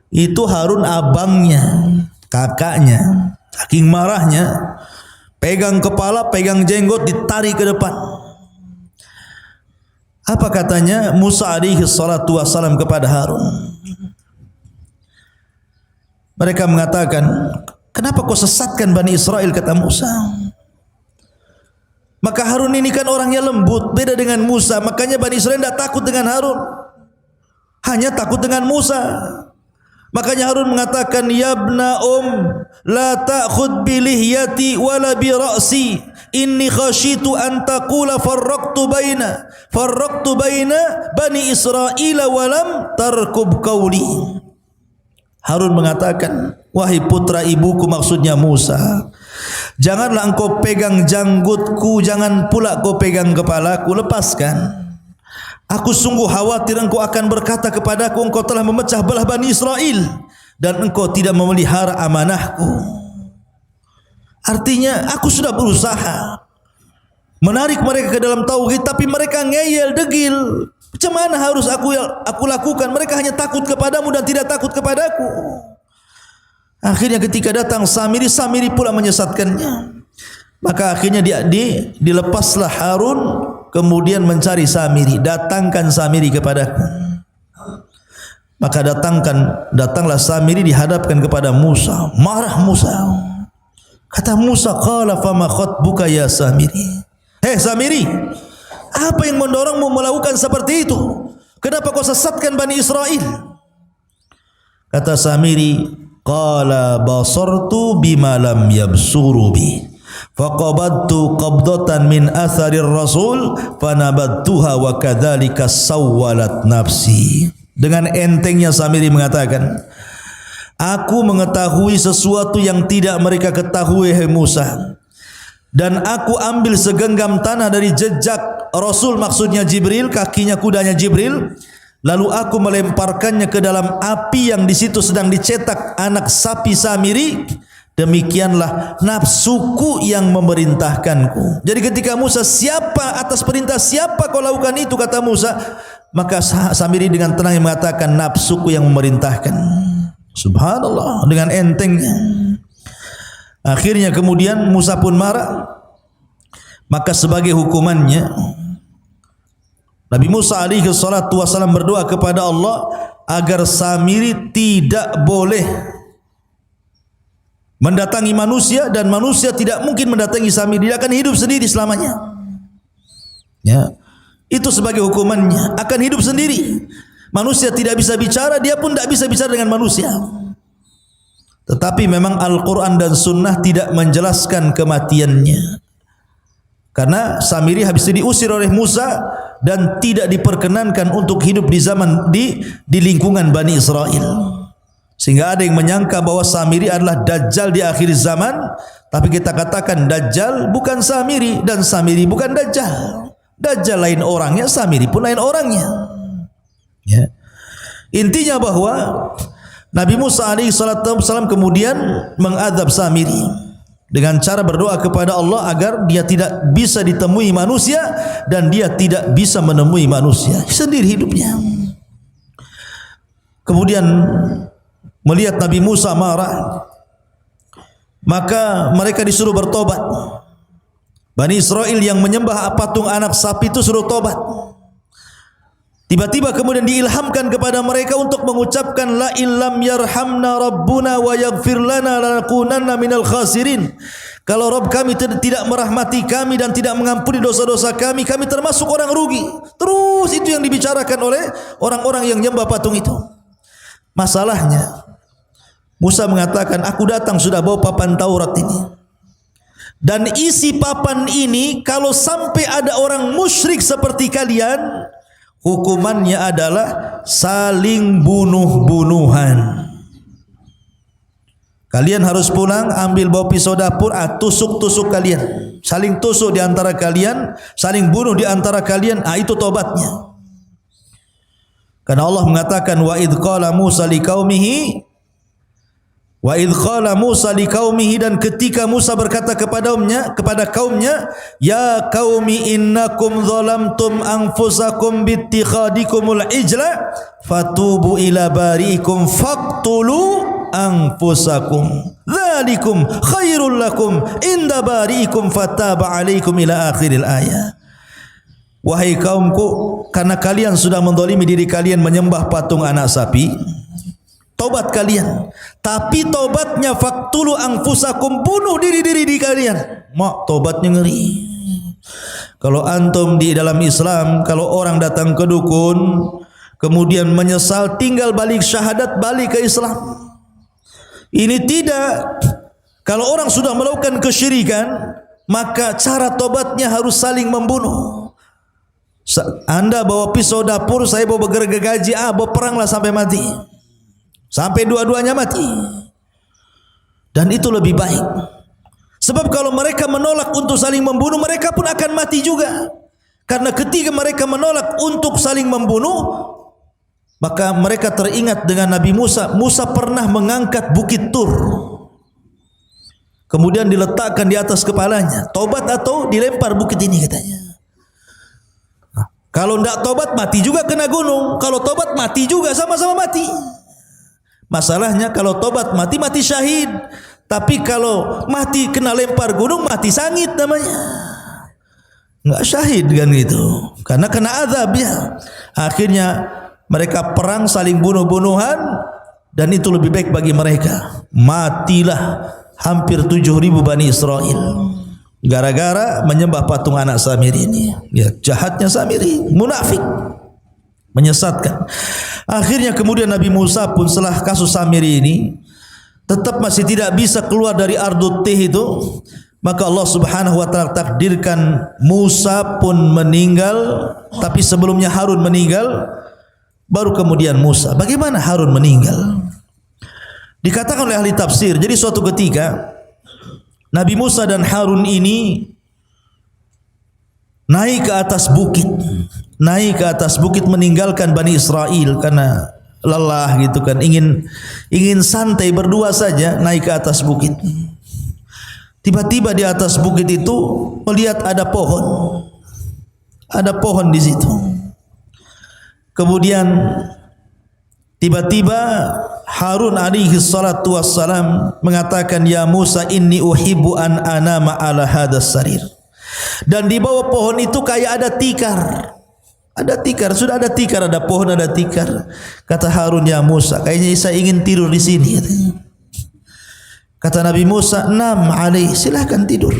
itu Harun abangnya, kakaknya. Saking marahnya, pegang kepala, pegang jenggot, ditarik ke depan. Apa katanya Musa alaihi salatu wassalam kepada Harun? Mereka mengatakan, kenapa kau sesatkan Bani Israel, kata Musa. Maka Harun ini kan orangnya lembut, beda dengan Musa. Makanya Bani Israel tidak takut dengan Harun, hanya takut dengan Musa. Makanya Harun mengatakan, ya ibna la ta'khud bi lihyati wala bi ra'si, inni khashitu an taqula farraqtu baina bani Israila wa lam tarkub qawli. Harun mengatakan, wahai putra ibuku, maksudnya Musa, janganlah engkau pegang janggutku, jangan pula kau pegang kepalaku, lepaskan. Aku sungguh khawatir engkau akan berkata kepadaku, engkau telah memecah belah Bani Israel dan engkau tidak memelihara amanahku. Artinya aku sudah berusaha menarik mereka ke dalam tauhid, tapi mereka ngeyel, degil. Macam mana harus aku lakukan? Mereka hanya takut kepadamu dan tidak takut kepadaku. Akhirnya ketika datang Samiri, Samiri pula menyesatkannya. Maka akhirnya dilepaslah Harun, kemudian mencari Samiri. Datangkan Samiri kepadaku. Maka datanglah Samiri, dihadapkan kepada Musa. Marah Musa. Kata Musa, qala fama khatbuka ya Samiri. Hei Samiri, apa yang mendorongmu melakukan seperti itu? Kenapa kau sesatkan Bani Israel? Kata Samiri, qala basartu bima lam yabsuru bi, faqabadtu qabdatan min atharir rasul fanabattuha wa kadzalika sawwalat nafsi. Dengan entengnya Samiri mengatakan, aku mengetahui sesuatu yang tidak mereka ketahui, hai Musa, dan aku ambil segenggam tanah dari jejak Rasul, maksudnya Jibril, kakinya kudanya Jibril, lalu aku melemparkannya ke dalam api yang di situ sedang dicetak anak sapi Samiri. Demikianlah nafsuku yang memerintahkanku. Jadi ketika Musa, siapa atas perintah siapa kau lakukan itu, kata Musa, maka Samiri dengan tenang mengatakan, nafsuku yang memerintahkan. Subhanallah, dengan entengnya. Akhirnya kemudian Musa pun marah. Maka sebagai hukumannya, Nabi Musa alaihi salatu wasallam berdoa kepada Allah agar Samiri tidak boleh mendatangi manusia, dan manusia tidak mungkin mendatangi Samiri. Dia akan hidup sendiri selamanya. Ya, itu sebagai hukumannya, akan hidup sendiri. Manusia tidak bisa bicara, dia pun tidak bisa bicara dengan manusia. Tetapi memang Al-Quran dan Sunnah tidak menjelaskan kematiannya, karena Samiri habis itu diusir oleh Musa dan tidak diperkenankan untuk hidup di zaman di lingkungan Bani Israel. Sehingga ada yang menyangka bahwa Samiri adalah Dajjal di akhir zaman. Tapi kita katakan Dajjal bukan Samiri, dan Samiri bukan Dajjal. Dajjal lain orangnya, Samiri pun lain orangnya. Ya. Intinya bahwa Nabi Musa alaihi salatu wasallam kemudian mengadab Samiri. dengan cara berdoa kepada Allah agar dia tidak bisa ditemui manusia dan dia tidak bisa menemui manusia, sendiri hidupnya. Kemudian melihat Nabi Musa marah, maka mereka disuruh bertobat. Bani Israel yang menyembah patung anak sapi itu suruh tobat. Tiba-tiba kemudian diilhamkan kepada mereka untuk mengucapkan la illam yarhamna rabbuna wa yaghfir lana lanakunanna minal khasirin. Kalau Rabb kami tidak merahmati kami dan tidak mengampuni dosa-dosa kami, kami termasuk orang rugi. Terus itu yang dibicarakan oleh orang-orang yang menyembah patung itu. Masalahnya Musa mengatakan, aku datang sudah bawa papan Taurat ini. Dan isi papan ini kalau sampai ada orang musyrik seperti kalian, hukumannya adalah saling bunuh-bunuhan. Kalian harus pulang, ambil bawa pisau dapur, tusuk-tusuk kalian. Saling tusuk di antara kalian, saling bunuh di antara kalian. Itu tobatnya. Karena Allah mengatakan, wa idh qala Musa liqaumihi, wa idh qala Musa liqaumihi, dan ketika Musa berkata kepada kaumnya, ya qaumi innakum zalamtum anfusakum bittikhadikumul ijla fatubu ila bariikum faqtulu anfusakum dzalikum khairul lakum inda bariikum fataba alaikum ila akhiril ayat. Wahai kaumku, karena kalian sudah menzalimi diri kalian menyembah patung anak sapi, tobat kalian. Tapi tobatnya faktulu anfusakum, bunuh diri kalian. Mak, tobatnya ngeri. Kalau antum di dalam Islam, kalau orang datang ke dukun kemudian menyesal, tinggal balik syahadat, balik ke Islam. Ini tidak. Kalau orang sudah melakukan kesyirikan, maka cara tobatnya harus saling membunuh. Anda bawa pisau dapur, saya bawa gergaji, bawa peranglah sampai mati. Sampai dua-duanya mati. Dan itu lebih baik. Sebab kalau mereka menolak untuk saling membunuh, mereka pun akan mati juga. Karena ketika mereka menolak untuk saling membunuh, maka mereka teringat dengan Nabi Musa. Musa pernah mengangkat bukit Tur, kemudian diletakkan di atas kepalanya. Tobat atau dilempar bukit ini katanya. Kalau tidak tobat mati juga kena gunung. Kalau tobat mati juga, sama-sama mati. Masalahnya kalau tobat mati, mati syahid. Tapi kalau mati kena lempar gunung, mati sangit namanya. Enggak syahid kan gitu. Karena kena azab ya. Akhirnya mereka perang saling bunuh-bunuhan, dan itu lebih baik bagi mereka. Matilah hampir 7.000 Bani Israel gara-gara menyembah patung anak Samiri ini. Ya, jahatnya Samiri, munafik, menyesatkan. Akhirnya kemudian Nabi Musa pun setelah kasus Samiri ini tetap masih tidak bisa keluar dari Ardut Tih itu, maka Allah Subhanahu wa taala takdirkan Musa pun meninggal. Tapi sebelumnya Harun meninggal, baru kemudian Musa. Bagaimana Harun meninggal? Dikatakan oleh ahli tafsir, jadi suatu ketika Nabi Musa dan Harun ini naik ke atas bukit meninggalkan Bani Israel karena lelah gitu kan, ingin santai berdua saja, naik ke atas bukit. Tiba-tiba di atas bukit itu melihat ada pohon di situ. Kemudian tiba-tiba Harun alaihi salatu wassalam mengatakan, ya Musa inni uhibbu an anama ala hadas sarir. Dan di bawah pohon itu kayak ada tikar. Sudah ada tikar, ada pohon, ada tikar. Kata Harun, ya Musa, kayaknya saya ingin tidur di sini. Kata Nabi Musa, nam alaih, silahkan tidur.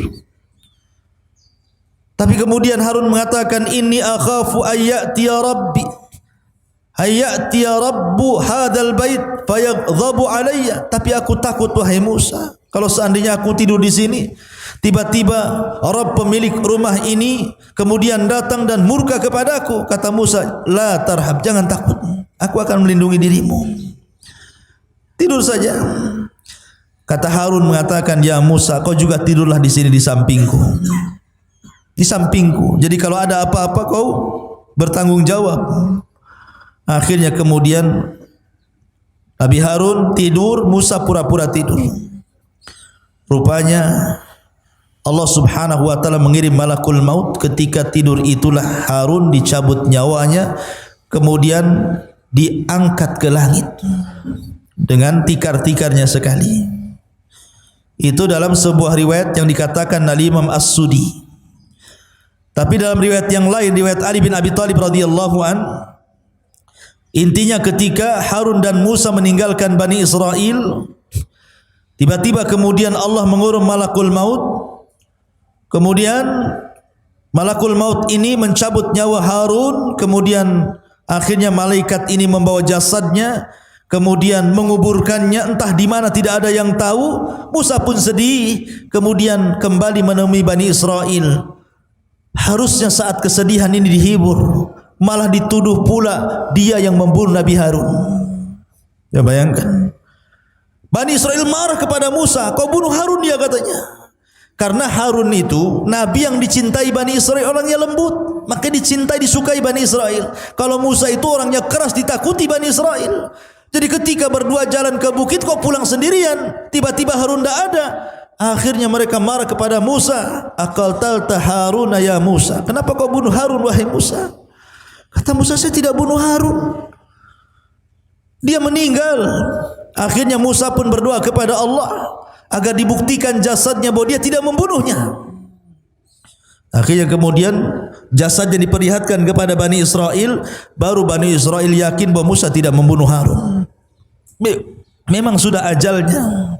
Tapi kemudian Harun mengatakan, inni akhafu ayyatiya rabbi, ayyatiya rabbu hadal bait fayaghdhabu alayya. Tapi aku takut wahai Musa, kalau seandainya aku tidur di sini, tiba-tiba Rabb pemilik rumah ini kemudian datang dan murka kepadaku. Kata Musa, la tarhab, jangan takut, aku akan melindungi dirimu. Tidur saja. Kata Harun mengatakan, ya Musa, kau juga tidurlah di sini di sampingku. Di sampingku. Jadi kalau ada apa-apa kau bertanggung jawab. Akhirnya kemudian Nabi Harun tidur, Musa pura-pura tidur. Rupanya Allah Subhanahu wa taala mengirim malakul maut. Ketika tidur itulah Harun dicabut nyawanya, kemudian diangkat ke langit dengan tikar-tikarnya sekali. Itu dalam sebuah riwayat yang dikatakan oleh Imam As-Sudi. Tapi dalam riwayat yang lain, riwayat Ali bin Abi Thalib radhiyallahu an, intinya ketika Harun dan Musa meninggalkan Bani Israel, tiba-tiba kemudian Allah mengurum malakul maut. Kemudian malakul maut ini mencabut nyawa Harun. Kemudian akhirnya malaikat ini membawa jasadnya, kemudian menguburkannya entah di mana, tidak ada yang tahu. Musa pun sedih, kemudian kembali menemui Bani Israel. Harusnya saat kesedihan ini dihibur, malah dituduh pula dia yang membunuh Nabi Harun. Ya bayangkan, Bani Israel marah kepada Musa, kau bunuh Harun dia katanya. Karena Harun itu Nabi yang dicintai Bani Israel, orangnya lembut, maka dicintai, disukai Bani Israel. Kalau Musa itu orangnya keras, ditakuti Bani Israel. Jadi ketika berdua jalan ke bukit, kok pulang sendirian, tiba-tiba Harun tidak ada. Akhirnya mereka marah kepada Musa, aqaltalta Haruna ya Musa, kenapa kau bunuh Harun wahai Musa? Kata Musa, saya tidak bunuh Harun, dia meninggal. Akhirnya Musa pun berdoa kepada Allah agar dibuktikan jasadnya bahwa dia tidak membunuhnya. Akhirnya kemudian jasadnya diperlihatkan kepada Bani Israel. Baru Bani Israel yakin bahwa Musa tidak membunuh Harun. Memang sudah ajalnya.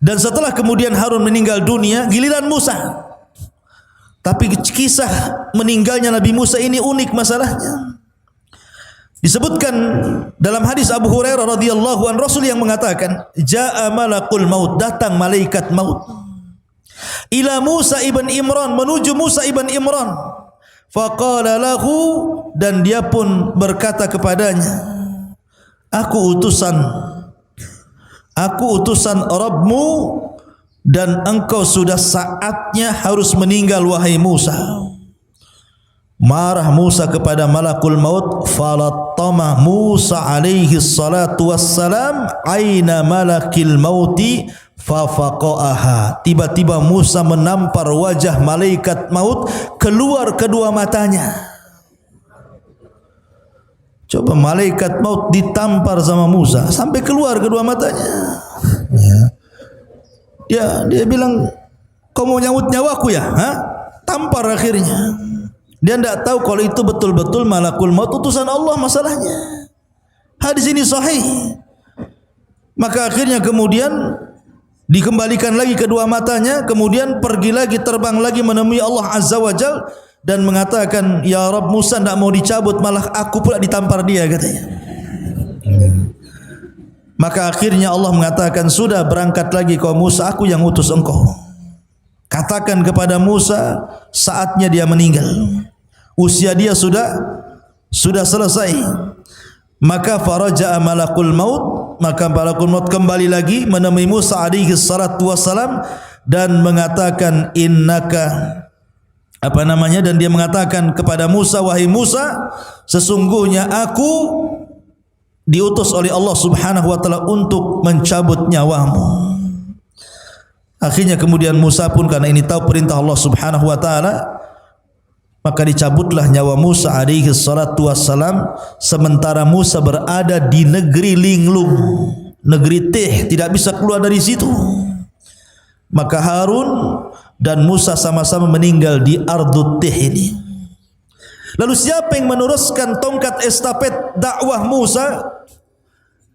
Dan setelah kemudian Harun meninggal dunia, giliran Musa. Tapi kisah meninggalnya Nabi Musa ini unik masalahnya. Disebutkan dalam hadis Abu Hurairah radhiyallahu an, Rasul yang mengatakan, jaa malakul maut, datang malaikat maut, ila Musa ibn Imran, menuju Musa ibn Imran. Faqala lahu, dan dia pun berkata kepadanya, aku utusan Rabbmu, dan engkau sudah saatnya harus meninggal wahai Musa. Marah Musa kepada malakul maut. Falattama Musa alaihi salatu wassalam aina malakil mauti fafaqaha. Tiba-tiba Musa menampar wajah malaikat maut, keluar kedua matanya. Coba malaikat maut ditampar sama Musa sampai keluar kedua matanya. Dia bilang, kau mau nyawut nyawaku ya? Tampar akhirnya. Dia tidak tahu kalau itu betul-betul malakul maut, utusan Allah masalahnya. Hadis ini sahih. Maka akhirnya kemudian dikembalikan lagi kedua matanya, kemudian pergi lagi, terbang lagi menemui Allah Azza wa Jal dan mengatakan, ya Rabb, Musa tidak mau dicabut, malah aku pula ditampar dia katanya. Maka akhirnya Allah mengatakan, sudah, berangkat lagi kau Musa, aku yang utus engkau. Katakan kepada Musa, saatnya dia meninggal. Usia dia sudah selesai. Maka faraja'a malakul maut, maka malakul maut kembali lagi menemui Musa alaihi salatu wassalam dan mengatakan, dan dia mengatakan kepada Musa, wahai Musa, sesungguhnya aku diutus oleh Allah Subhanahu wa taala untuk mencabut nyawamu. Akhirnya kemudian Musa pun, karena ini tahu perintah Allah Subhanahu wa taala, maka dicabutlah nyawa Musa alaihi salatu wassalam. Sementara Musa berada di negeri linglung, negeri Tih, tidak bisa keluar dari situ. Maka Harun dan Musa sama-sama meninggal di Ardut Tih ini. Lalu siapa yang meneruskan tongkat estafet dakwah Musa?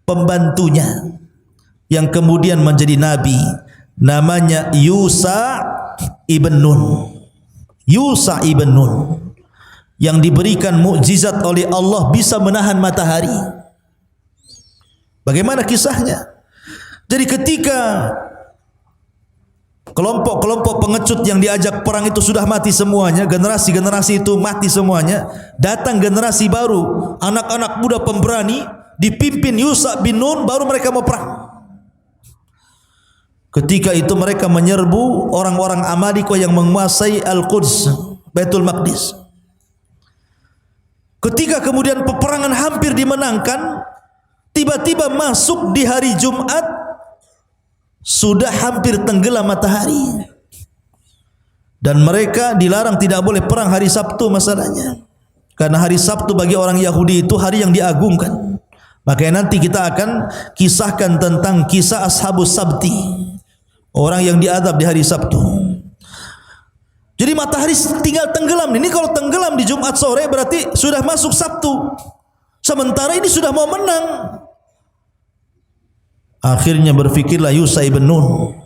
Pembantunya yang kemudian menjadi nabi, namanya Yusa ibn Nun. Yusa ibn Nun yang diberikan mukjizat oleh Allah, bisa menahan matahari. Bagaimana kisahnya? Jadi ketika kelompok-kelompok pengecut yang diajak perang itu sudah mati semuanya, generasi-generasi itu mati semuanya, datang generasi baru, anak-anak muda pemberani dipimpin Yusa bin Nun, baru mereka mau perang. Ketika itu mereka menyerbu orang-orang Amalek yang menguasai Al-Quds, Baitul Maqdis. Ketika kemudian peperangan hampir dimenangkan, tiba-tiba masuk di hari Jumat sudah hampir tenggelam matahari. Dan mereka dilarang tidak boleh perang hari Sabtu masalahnya. Karena hari Sabtu bagi orang Yahudi itu hari yang diagungkan. Makanya nanti kita akan kisahkan tentang kisah Ashabus Sabti, orang yang diadab di hari Sabtu. Jadi matahari tinggal tenggelam. Ini kalau tenggelam di Jumat sore berarti sudah masuk Sabtu. Sementara ini sudah mau menang. Akhirnya berfikirlah Yusha ibn Nun.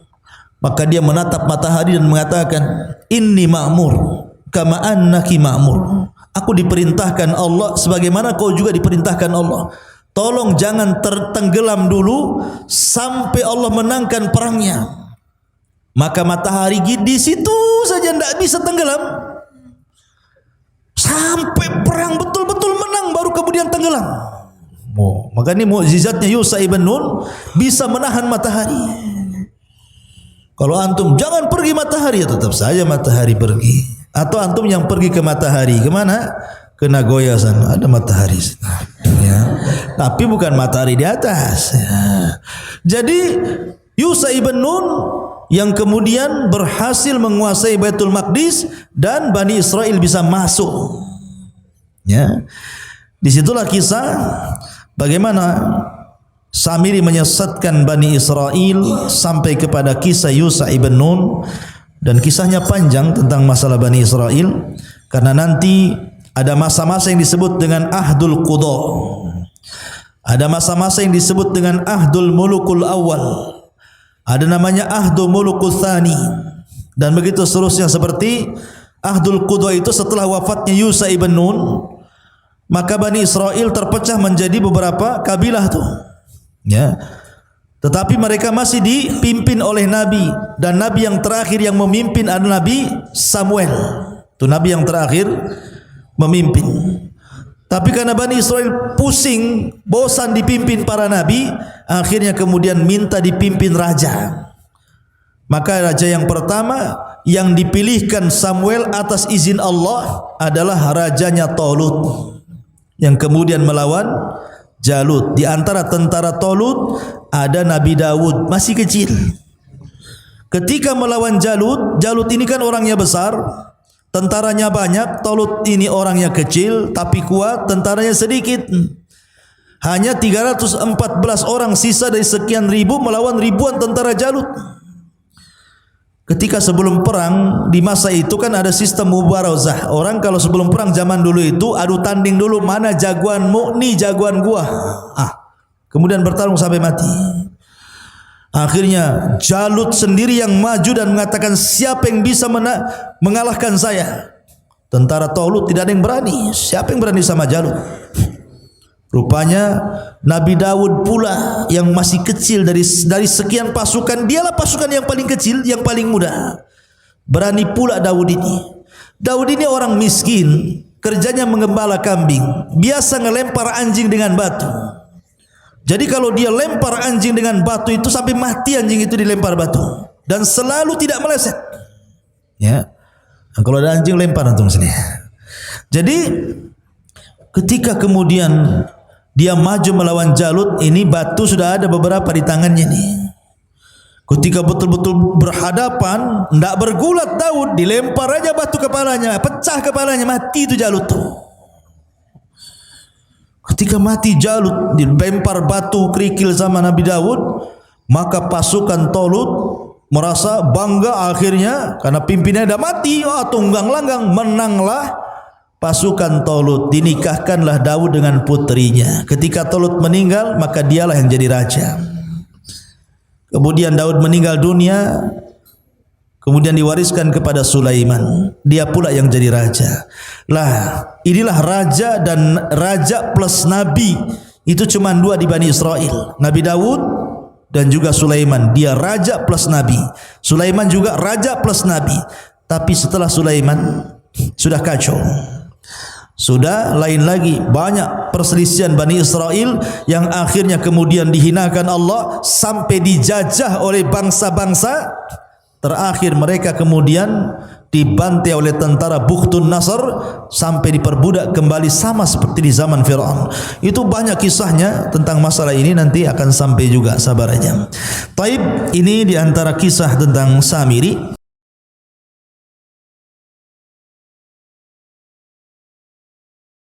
Maka dia menatap matahari dan mengatakan, inni ma'mur kama annaki ma'mur. Aku diperintahkan Allah sebagaimana kau juga diperintahkan Allah. Tolong jangan tertenggelam dulu sampai Allah menangkan perangnya. Maka matahari di situ saja tidak bisa tenggelam. Sampai perang betul-betul menang baru kemudian tenggelam. Maka ini mukjizatnya Yusha ibn Nun bisa menahan matahari. Kalau antum jangan pergi matahari, ya tetap saja matahari pergi. Atau antum yang pergi ke matahari, kemana? Ke Nagoya sana, ada matahari. Ya. Tapi bukan matahari di atas. Ya. Jadi Yusha ibn Nun yang kemudian berhasil menguasai Baitul Maqdis dan Bani Israel bisa masuk. Ya. Disitulah kisah bagaimana Samiri menyesatkan Bani Israel sampai kepada kisah Yusha ibn Nun, dan kisahnya panjang tentang masalah Bani Israel karena nanti ada masa-masa yang disebut dengan Ahdul Qudha, ada masa-masa yang disebut dengan Ahdul Mulukul Awal, ada namanya Ahdul Mulukul Thani, dan begitu seterusnya. Seperti Ahdul Qudha itu setelah wafatnya Yusha ibn Nun, maka Bani Israel terpecah menjadi beberapa kabilah tuh. Ya, tetapi mereka masih dipimpin oleh Nabi, dan Nabi yang terakhir yang memimpin adalah Nabi Samuel. Itu Nabi yang terakhir memimpin. Tapi karena Bani Israel pusing, bosan dipimpin para Nabi, akhirnya kemudian minta dipimpin raja. Maka raja yang pertama yang dipilihkan Samuel atas izin Allah adalah rajanya Talut, yang kemudian melawan Jalut. Di antara tentara Talut ada Nabi Daud, masih kecil. Ketika melawan Jalut, Jalut ini kan orangnya besar, tentaranya banyak. Talut ini orangnya kecil tapi kuat, tentaranya sedikit. Hanya 314 orang sisa dari sekian ribu melawan ribuan tentara Jalut. Ketika sebelum perang, di masa itu kan ada sistem mubarazah. Orang kalau sebelum perang zaman dulu itu adu tanding dulu, mana jagoanmu, nih jagoan gua. Kemudian bertarung sampai mati. Akhirnya Jalut sendiri yang maju dan mengatakan, siapa yang bisa mengalahkan saya? Tentara Talut tidak ada yang berani. Siapa yang berani sama Jalut? Rupanya Nabi Daud pula yang masih kecil dari sekian pasukan, dialah pasukan yang paling kecil, yang paling muda. Berani pula Daud ini. Daud ini orang miskin, kerjanya mengembala kambing, biasa ngelempar anjing dengan batu. Jadi kalau dia lempar anjing dengan batu itu sampai mati anjing itu dilempar batu, dan selalu tidak meleset. Ya, nah, kalau ada anjing lempar antum sini. Jadi ketika kemudian dia maju melawan Jalut, ini batu sudah ada beberapa di tangannya nih. Ketika betul-betul berhadapan, tidak bergulat Daud, dilempar aja batu kepalanya, pecah kepalanya, mati itu Jalut tuh. Ketika mati Jalut, dilempar batu kerikil sama Nabi Daud, maka pasukan Talut merasa bangga akhirnya karena pimpinannya sudah mati. Tunggang langgang, menanglah pasukan Talut. Dinikahkanlah Daud dengan putrinya. Ketika Talut meninggal, maka dialah yang jadi raja. Kemudian Daud meninggal dunia, kemudian diwariskan kepada Sulaiman. Dia pula yang jadi raja. Lah, inilah raja dan raja plus nabi. Itu cuma dua di Bani Israel, Nabi Daud dan juga Sulaiman. Dia raja plus nabi. Sulaiman juga raja plus nabi. Tapi setelah Sulaiman sudah kacau. Sudah lain lagi, banyak perselisihan Bani Israel yang akhirnya kemudian dihinakan Allah sampai dijajah oleh bangsa-bangsa. Terakhir mereka kemudian dibantai oleh tentara Bukhtun Nasr sampai diperbudak kembali sama seperti di zaman Firaun. Itu banyak kisahnya tentang masalah ini, nanti akan sampai juga, sabar aja. Taib, ini di antara kisah tentang Samiri.